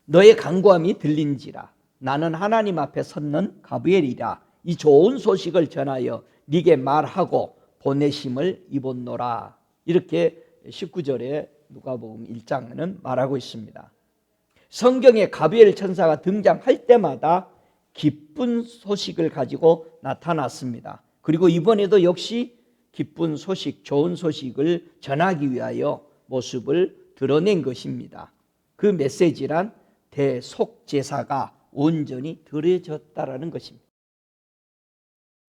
너의 간구함이 들린지라. 나는 하나님 앞에 섰는 가브리엘이라. 이 좋은 소식을 전하여 네게 말하고 보내심을 입었노라. 이렇게 19절에 누가복음 1장은 말하고 있습니다. 성경에 가브리엘 천사가 등장할 때마다 기쁜 소식을 가지고 나타났습니다. 그리고 이번에도 역시 기쁜 소식, 좋은 소식을 전하기 위하여 모습을 드러낸 것입니다. 그 메시지란 대속제사가 온전히 드려졌다라는 것입니다.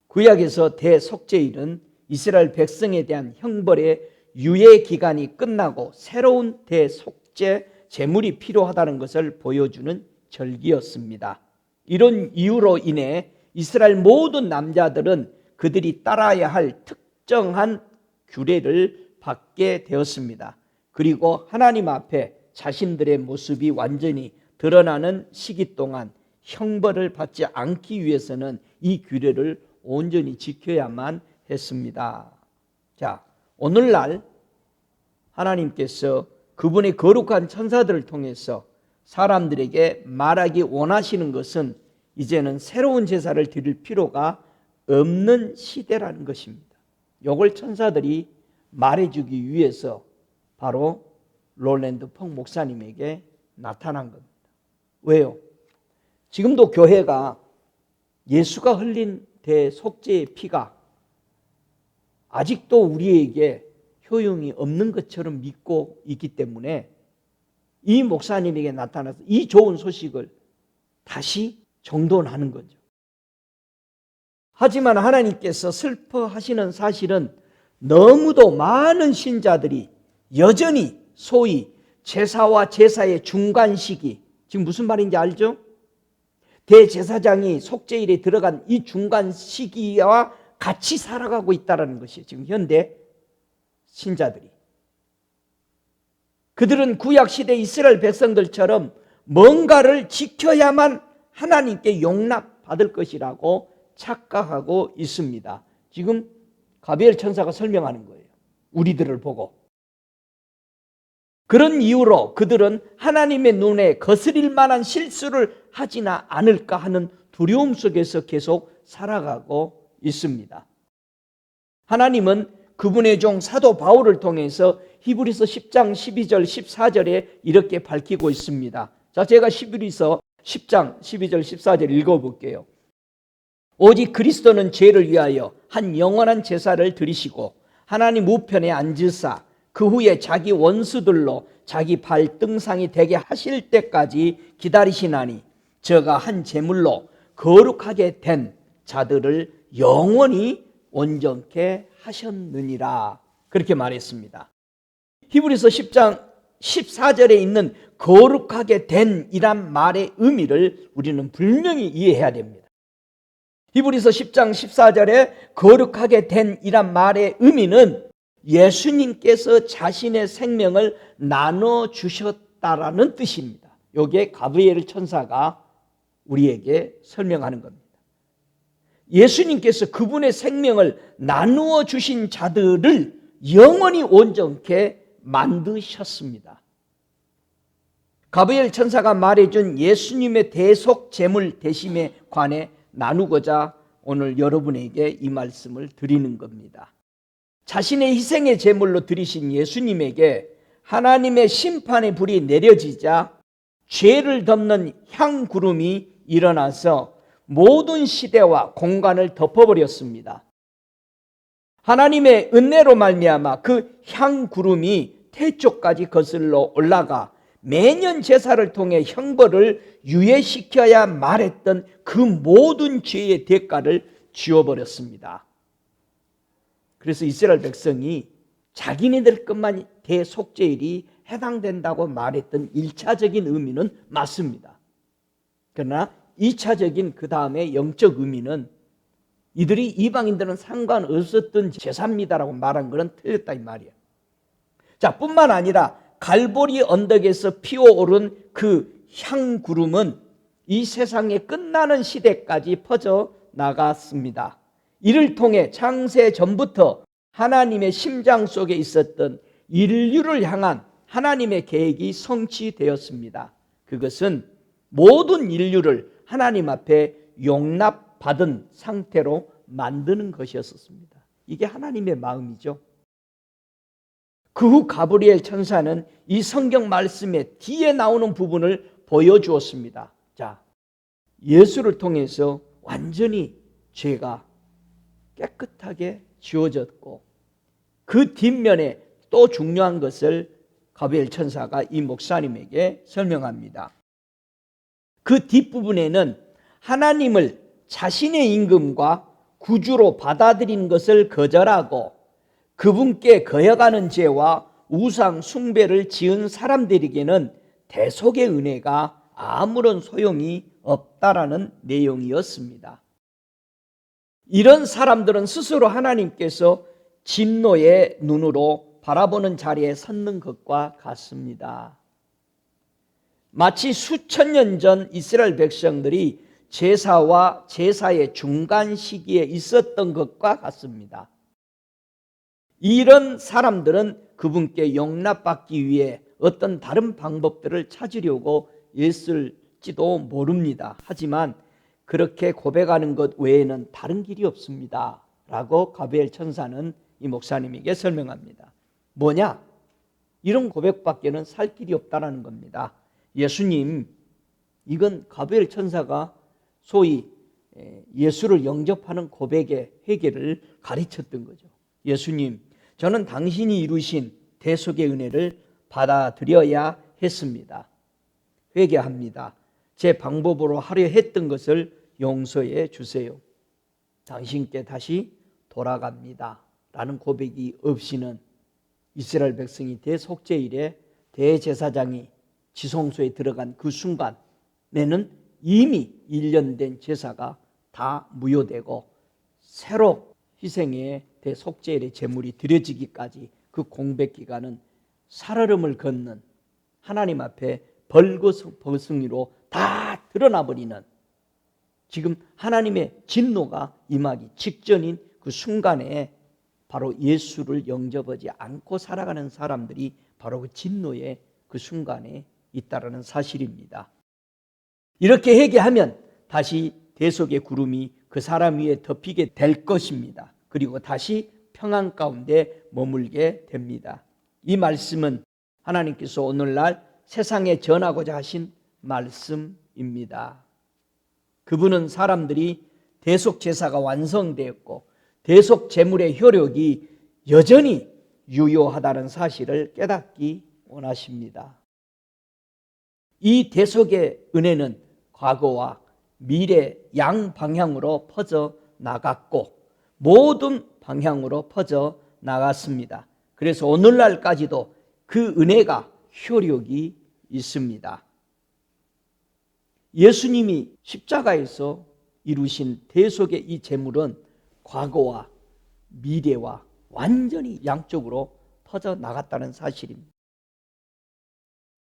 구약에서 대속제일은 이스라엘 백성에 대한 형벌의 유예 기간이 끝나고 새로운 대속제 제물이 필요하다는 것을 보여주는 절기였습니다. 이런 이유로 인해 이스라엘 모든 남자들은 그들이 따라야 할 특정한 규례를 받게 되었습니다. 그리고 하나님 앞에 자신들의 모습이 완전히 드러나는 시기 동안 형벌을 받지 않기 위해서는 이 규례를 온전히 지켜야만 했습니다. 자, 오늘날 하나님께서 그분의 거룩한 천사들을 통해서 사람들에게 말하기 원하시는 것은 이제는 새로운 제사를 드릴 필요가 없는 시대라는 것입니다. 이걸 천사들이 말해주기 위해서 바로 롤랜드 퐁 목사님에게 나타난 겁니다. 왜요? 지금도 교회가 예수가 흘린 대속죄의 피가 아직도 우리에게 효용이 없는 것처럼 믿고 있기 때문에 이 목사님에게 나타나서 이 좋은 소식을 다시 정돈하는 거죠. 하지만 하나님께서 슬퍼하시는 사실은 너무도 많은 신자들이 여전히 소위 제사와 제사의 중간 시기, 지금 무슨 말인지 알죠? 대제사장이 속죄일에 들어간 이 중간 시기와 같이 살아가고 있다는 것이에요. 지금 현대 신자들이. 그들은 구약시대 이스라엘 백성들처럼 뭔가를 지켜야만 하나님께 용납받을 것이라고 착각하고 있습니다. 지금 가브리엘 천사가 설명하는 거예요. 우리들을 보고. 그런 이유로 그들은 하나님의 눈에 거스릴 만한 실수를 하지나 않을까 하는 두려움 속에서 계속 살아가고 있습니다. 하나님은 그분의 종 사도 바울을 통해서 히브리서 10장 12절 14절에 이렇게 밝히고 있습니다. 자, 제가 히브리서 10장 12절 14절 읽어볼게요. 오직 그리스도는 죄를 위하여 한 영원한 제사를 드리시고 하나님 우편에 앉으사 그 후에 자기 원수들로 자기 발등상이 되게 하실 때까지 기다리시나니 저가 한 제물로 거룩하게 된 자들을 영원히 온전케 하셨느니라. 그렇게 말했습니다. 히브리서 10장 14절에 있는 거룩하게 된 이란 말의 의미를 우리는 분명히 이해해야 됩니다. 히브리서 10장 14절에 거룩하게 된 이란 말의 의미는 예수님께서 자신의 생명을 나눠주셨다라는 뜻입니다. 여기에 가브리엘 천사가 우리에게 설명하는 겁니다. 예수님께서 그분의 생명을 나누어 주신 자들을 영원히 온전케 만드셨습니다. 가브리엘 천사가 말해준 예수님의 대속 제물 대심에 관해 나누고자 오늘 여러분에게 이 말씀을 드리는 겁니다. 자신의 희생의 제물로 드리신 예수님에게 하나님의 심판의 불이 내려지자 죄를 덮는 향구름이 일어나서 모든 시대와 공간을 덮어버렸습니다. 하나님의 은혜로 말미암아 그 향구름이 태쪽까지 거슬러 올라가 매년 제사를 통해 형벌을 유예시켜야 말했던 그 모든 죄의 대가를 지워버렸습니다. 그래서 이스라엘 백성이 자기네들 것만 대속죄일이 해당된다고 말했던 1차적인 의미는 맞습니다. 그러나 2차적인 그 다음에 영적 의미는 이들이 이방인들은 상관없었던 제사입니다라고 말한 것은 틀렸다 이 말이에요. 자, 뿐만 아니라 갈보리 언덕에서 피어오른 그 향구름은 이 세상의 끝나는 시대까지 퍼져 나갔습니다. 이를 통해 창세 전부터 하나님의 심장 속에 있었던 인류를 향한 하나님의 계획이 성취되었습니다. 그것은 모든 인류를 하나님 앞에 용납받은 상태로 만드는 것이었습니다. 이게 하나님의 마음이죠. 그 후 가브리엘 천사는 이 성경 말씀의 뒤에 나오는 부분을 보여주었습니다. 자, 예수를 통해서 완전히 죄가 깨끗하게 지워졌고 그 뒷면에 또 중요한 것을 가브리엘 천사가 이 목사님에게 설명합니다. 그 뒷부분에는 하나님을 자신의 임금과 구주로 받아들인 것을 거절하고 그분께 거여가는 죄와 우상 숭배를 지은 사람들에게는 대속의 은혜가 아무런 소용이 없다라는 내용이었습니다. 이런 사람들은 스스로 하나님께서 진노의 눈으로 바라보는 자리에 섰는 것과 같습니다. 마치 수천 년 전 이스라엘 백성들이 제사와 제사의 중간 시기에 있었던 것과 같습니다. 이런 사람들은 그분께 용납받기 위해 어떤 다른 방법들을 찾으려고 애쓸지도 모릅니다. 하지만 그렇게 고백하는 것 외에는 다른 길이 없습니다 라고 가브리엘 천사는 이 목사님에게 설명합니다. 뭐냐? 이런 고백밖에는 살 길이 없다는 겁니다. 예수님, 이건 가브리엘 천사가 소위 예수를 영접하는 고백의 회개를 가르쳤던 거죠. 예수님, 저는 당신이 이루신 대속의 은혜를 받아들여야 했습니다. 회개합니다. 제 방법으로 하려 했던 것을 용서해 주세요. 당신께 다시 돌아갑니다. 라는 고백이 없이는 이스라엘 백성이 대속죄일에 대제사장이 지성소에 들어간 그 순간에는 이미 1년 된 제사가 다 무효되고 새로 희생의 대속죄일의 제물이 드려지기까지 그 공백 기간은 살얼음을 걷는 하나님 앞에 벌거숭이로 다 드러나 버리는, 지금 하나님의 진노가 임하기 직전인 그 순간에 바로 예수를 영접하지 않고 살아가는 사람들이 바로 그 진노의 그 순간에 있다라는 사실입니다. 이렇게 회개하면 다시 대속의 구름이 그 사람 위에 덮이게 될 것입니다. 그리고 다시 평안 가운데 머물게 됩니다. 이 말씀은 하나님께서 오늘날 세상에 전하고자 하신 말씀입니다. 그분은 사람들이 대속 제사가 완성되었고 대속 제물의 효력이 여전히 유효하다는 사실을 깨닫기 원하십니다. 이 대속의 은혜는 과거와 미래 양 방향으로 퍼져 나갔고 모든 방향으로 퍼져 나갔습니다. 그래서 오늘날까지도 그 은혜가 효력이 있습니다. 예수님이 십자가에서 이루신 대속의 이 제물은 과거와 미래와 완전히 양쪽으로 퍼져 나갔다는 사실입니다.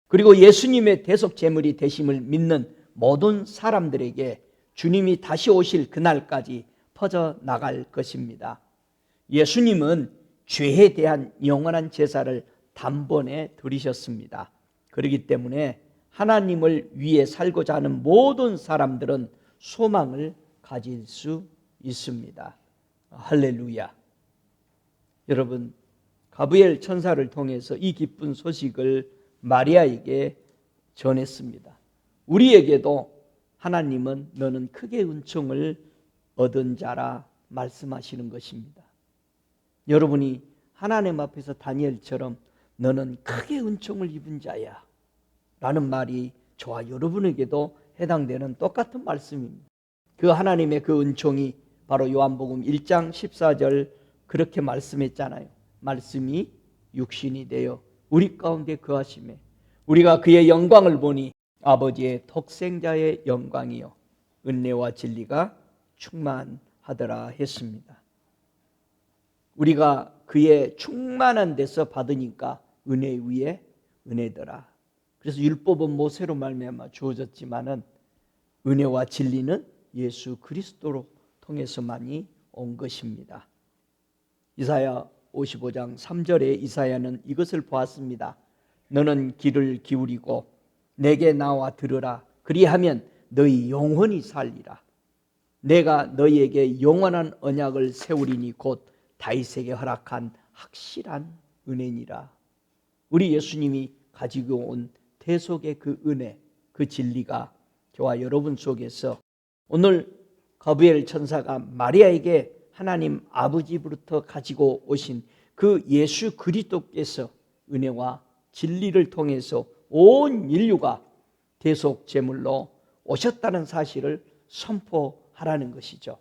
그리고 예수님의 대속 제물이 되심을 믿는 모든 사람들에게 주님이 다시 오실 그날까지 퍼져 나갈 것입니다. 예수님은 죄에 대한 영원한 제사를 단번에 드리셨습니다. 그렇기 때문에 하나님을 위해 살고자 하는 모든 사람들은 소망을 가질 수 있습니다. 할렐루야. 여러분, 가브리엘 천사를 통해서 이 기쁜 소식을 마리아에게 전했습니다. 우리에게도 하나님은 너는 크게 은총을 얻은 자라 말씀하시는 것입니다. 여러분이 하나님 앞에서 다니엘처럼 너는 크게 은총을 입은 자야 라는 말이 저와 여러분에게도 해당되는 똑같은 말씀입니다. 그 하나님의 그 은총이 바로 요한복음 1장 14절 그렇게 말씀했잖아요. 말씀이 육신이 되어 우리 가운데 거하시매 우리가 그의 영광을 보니 아버지의 독생자의 영광이요 은혜와 진리가 충만하더라 했습니다. 우리가 그의 충만한 데서 받으니까 은혜 위에 은혜더라. 그래서 율법은 모세로 말미암아 주어졌지만은 은혜와 진리는 예수 그리스도로 통해서만이 온 것입니다. 이사야 55장 3절에 이사야는 이것을 보았습니다. 너는 귀를 기울이고 내게 나와 들으라. 그리하면 너희 영원히 살리라. 내가 너희에게 영원한 언약을 세우리니 곧 다윗에게 허락한 확실한 은혜니라. 우리 예수님이 가지고 온 대속의 그 은혜, 그 진리가 저와 여러분 속에서 오늘 가브리엘 천사가 마리아에게 하나님 아버지부터 가지고 오신 그 예수 그리스도께서 은혜와 진리를 통해서 온 인류가 대속 제물로 오셨다는 사실을 선포하라는 것이죠.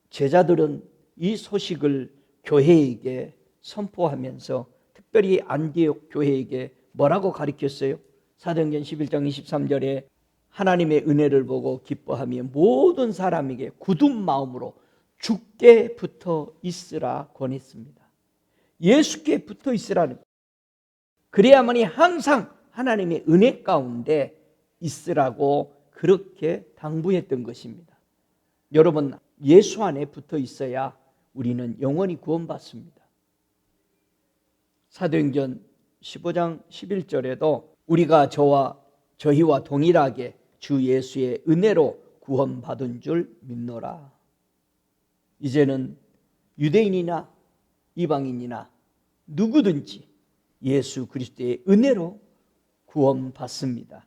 제자들은 이 소식을 교회에게 선포하면서 특별히 안디옥 교회에게 뭐라고 가르쳤어요? 사도행전 11장 23절에 하나님의 은혜를 보고 기뻐하며 모든 사람에게 굳은 마음으로 주께 붙어 있으라 권했습니다. 예수께 붙어 있으라는 거예요. 그래야만이 항상 하나님의 은혜 가운데 있으라고 그렇게 당부했던 것입니다. 여러분, 예수 안에 붙어 있어야 우리는 영원히 구원받습니다. 사도행전 15장 11절에도 우리가 저희와 동일하게 주 예수의 은혜로 구원받은 줄 믿노라. 이제는 유대인이나 이방인이나 누구든지 예수 그리스도의 은혜로 구원받습니다.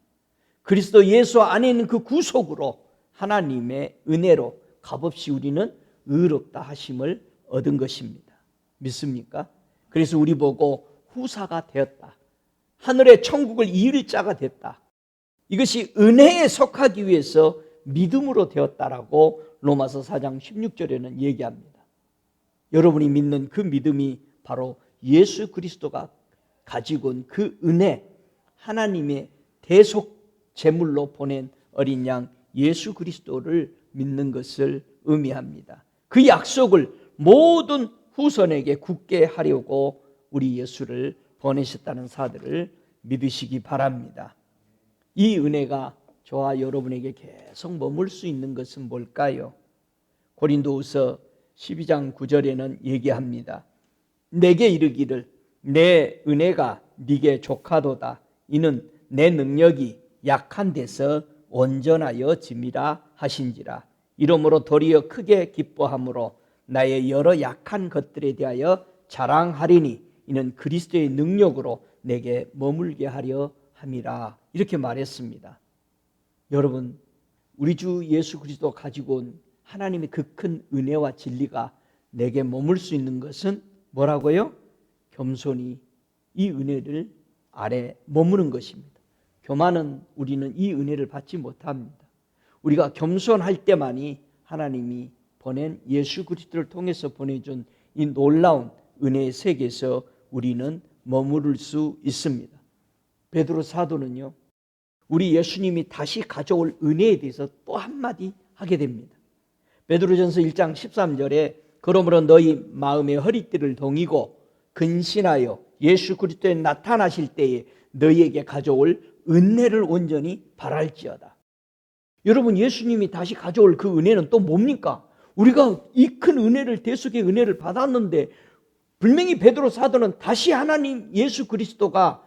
그리스도 예수 안에 있는 그 구속으로 하나님의 은혜로 값없이 우리는 의롭다 하심을 얻은 것입니다. 믿습니까? 그래서 우리 보고 후사가 되었다. 하늘의 천국을 이을 자가 됐다. 이것이 은혜에 속하기 위해서 믿음으로 되었다라고 로마서 4장 16절에는 얘기합니다. 여러분이 믿는 그 믿음이 바로 예수 그리스도가 가지고 온 그 은혜, 하나님의 대속 제물로 보낸 어린 양 예수 그리스도를 믿는 것을 의미합니다. 그 약속을 모든 후손에게 굳게 하려고 우리 예수를 보내셨다는 사실을 믿으시기 바랍니다. 이 은혜가 저와 여러분에게 계속 머물 수 있는 것은 뭘까요? 고린도후서 12장 9절에는 얘기합니다. 내게 이르기를 내 은혜가 네게 족하도다. 이는 내 능력이 약한 데서 온전하여 짐이라 하신지라. 이러므로 도리어 크게 기뻐함으로 나의 여러 약한 것들에 대하여 자랑하리니 이는 그리스도의 능력으로 내게 머물게 하려 함이라. 이렇게 말했습니다. 여러분, 우리 주 예수 그리스도 가지고 온 하나님의 그 큰 은혜와 진리가 내게 머물 수 있는 것은 뭐라고요? 겸손히 이 은혜를 아래 머무는 것입니다. 교만은 우리는 이 은혜를 받지 못합니다. 우리가 겸손할 때만이 하나님이 보낸 예수 그리스도를 통해서 보내준 이 놀라운 은혜의 세계에서 우리는 머무를 수 있습니다. 베드로 사도는요, 우리 예수님이 다시 가져올 은혜에 대해서 또 한마디 하게 됩니다. 베드로전서 1장 13절에 그러므로 너희 마음의 허리띠를 동이고 근신하여 예수 그리스도에 나타나실 때에 너희에게 가져올 은혜를 온전히 바랄지어다. 여러분, 예수님이 다시 가져올 그 은혜는 또 뭡니까? 우리가 이 큰 은혜를, 대속의 은혜를 받았는데 분명히 베드로 사도는 다시 하나님 예수 그리스도가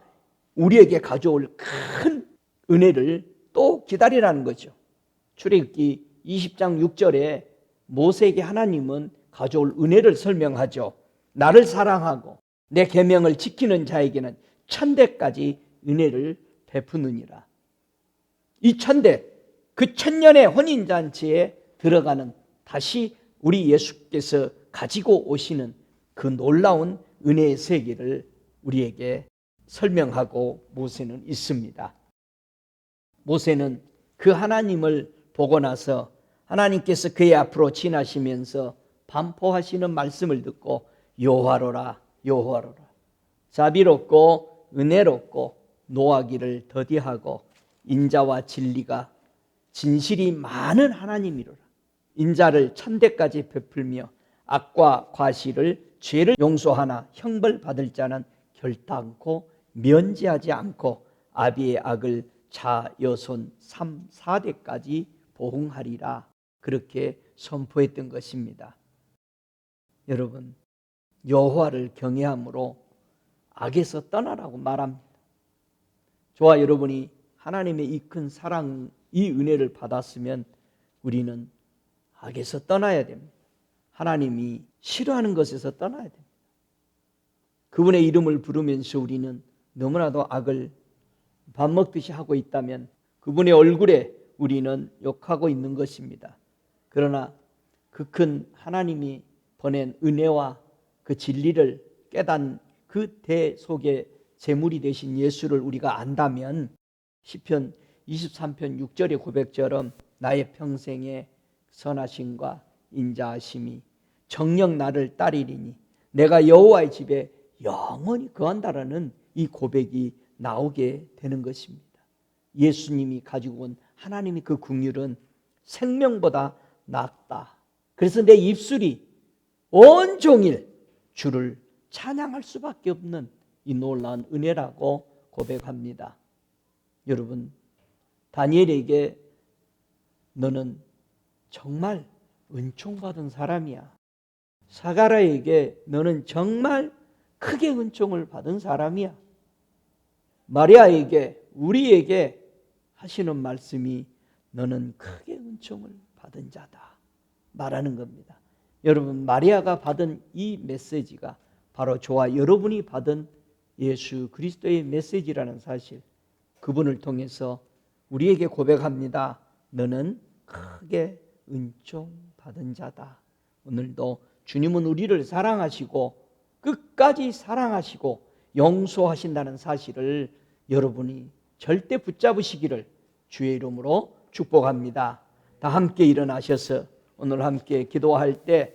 우리에게 가져올 큰 은혜를 또 기다리라는 거죠. 출애굽기 20장 6절에 모세에게 하나님은 가져올 은혜를 설명하죠. 나를 사랑하고 내 계명을 지키는 자에게는 천대까지 은혜를 베푸느니라. 이 천대, 그 천년의 혼인잔치에 들어가는 다시 우리 예수께서 가지고 오시는 그 놀라운 은혜의 세계를 우리에게 설명하고 모세는 있습니다. 모세는 그 하나님을 보고 나서 하나님께서 그의 앞으로 지나시면서 반포하시는 말씀을 듣고 여호와로라 여호와로라 자비롭고 은혜롭고 노하기를 더디하고 인자와 진리가 진실이 많은 하나님이로라. 인자를 천대까지 베풀며 악과 과실을 죄를 용서하나 형벌받을 자는 결단코 면제하지 않고 아비의 악을 자여손 3, 4대까지 보응하리라. 그렇게 선포했던 것입니다. 여러분, 여호와를 경외함으로 악에서 떠나라고 말합니다. 저와 여러분이 하나님의 이 큰 사랑, 이 은혜를 받았으면 우리는 악에서 떠나야 됩니다. 하나님이 싫어하는 것에서 떠나야 됩니다. 그분의 이름을 부르면서 우리는 너무나도 악을 밥 먹듯이 하고 있다면 그분의 얼굴에 우리는 욕하고 있는 것입니다. 그러나 그 큰 하나님이 보낸 은혜와 그 진리를 깨닫는 그 대속의 제물이 되신 예수를 우리가 안다면 시편 23편 6절의 고백처럼 나의 평생의 선하심과 인자하심이 정녕 나를 따르리니 내가 여호와의 집에 영원히 거한다라는 이 고백이 나오게 되는 것입니다. 예수님이 가지고 온 하나님의 그 긍휼은 생명보다 낫다. 그래서 내 입술이 온종일 주를 찬양할 수밖에 없는 이 놀라운 은혜라고 고백합니다. 여러분, 다니엘에게 너는 정말 은총받은 사람이야. 사가랴에게 너는 정말 크게 은총을 받은 사람이야. 마리아에게, 우리에게 하시는 말씀이 너는 크게 은총을 받은 자다 말하는 겁니다. 여러분, 마리아가 받은 이 메시지가 바로 저와 여러분이 받은 예수 그리스도의 메시지라는 사실, 그분을 통해서 우리에게 고백합니다. 너는 크게 은총 받은 자다. 오늘도 주님은 우리를 사랑하시고 끝까지 사랑하시고 용서하신다는 사실을 여러분이 절대 붙잡으시기를 주의 이름으로 축복합니다. 다 함께 일어나셔서 오늘 함께 기도할 때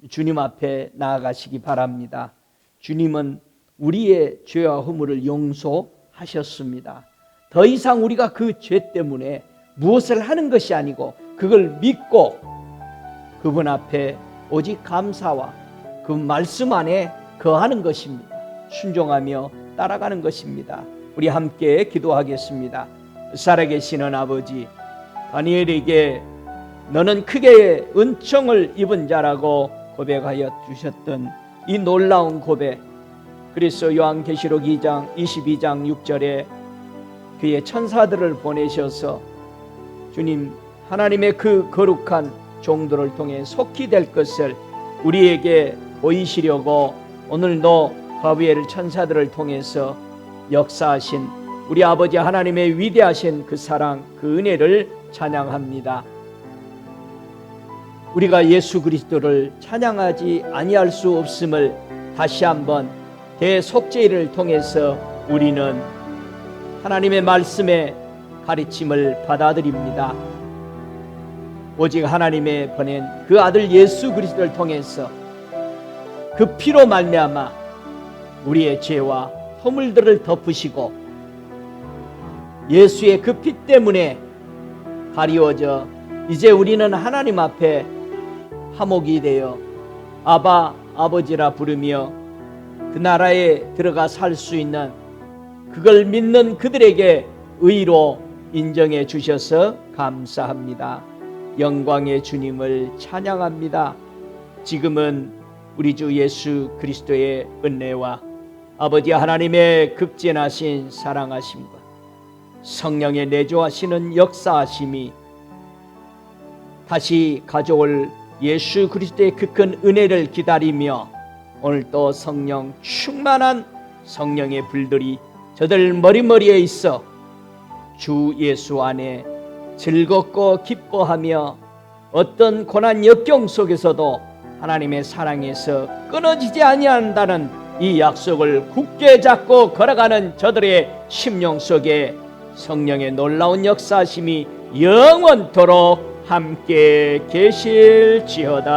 주님 앞에 나아가시기 바랍니다. 주님은 우리의 죄와 허물을 용서하셨습니다. 더 이상 우리가 그 죄 때문에 무엇을 하는 것이 아니고 그걸 믿고 그분 앞에 오직 감사와 그 말씀 안에 거하는 것입니다. 순종하며 따라가는 것입니다. 우리 함께 기도하겠습니다. 살아계시는 아버지, 다니엘에게 너는 크게 은총을 입은 자라고 고백하여 주셨던 이 놀라운 고백, 그래서 요한계시록 2장 22장 6절에 그의 천사들을 보내셔서 주님 하나님의 그 거룩한 종들을 통해 속히 될 것을 우리에게 보이시려고 오늘도 가브리엘 천사들을 통해서 역사하신 우리 아버지 하나님의 위대하신 그 사랑, 그 은혜를 찬양합니다. 우리가 예수 그리스도를 찬양하지 아니할 수 없음을 다시 한번 대속죄를 통해서 우리는 하나님의 말씀의 가르침을 받아들입니다. 오직 하나님의 보낸 그 아들 예수 그리스도를 통해서 그 피로 말미암아 우리의 죄와 허물들을 덮으시고 예수의 그 피 때문에 가리워져 이제 우리는 하나님 앞에 화목이 되어 아바 아버지라 부르며 그 나라에 들어가 살 수 있는 그걸 믿는 그들에게 의로 인정해 주셔서 감사합니다. 영광의 주님을 찬양합니다. 지금은 우리 주 예수 그리스도의 은혜와 아버지 하나님의 극진하신 사랑하심과 성령의 내조하시는 역사하심이 다시 가져올 예수 그리스도의 그 큰 은혜를 기다리며 오늘도 성령 충만한 성령의 불들이 저들 머리머리에 있어 주 예수 안에 즐겁고 기뻐하며 어떤 고난 역경 속에서도 하나님의 사랑에서 끊어지지 아니한다는 이 약속을 굳게 잡고 걸어가는 저들의 심령 속에 성령의 놀라운 역사심이 영원토록 함께 계실지어다.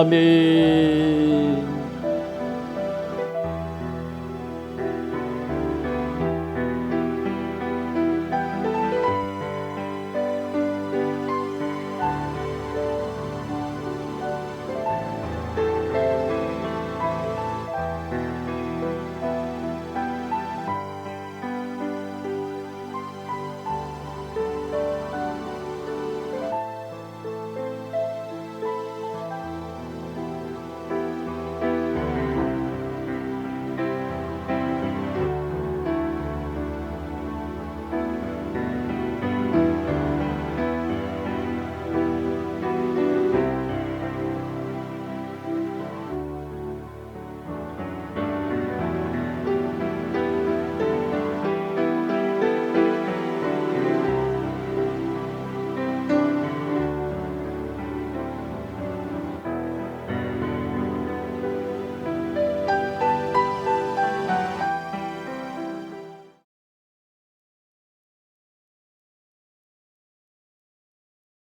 아멘.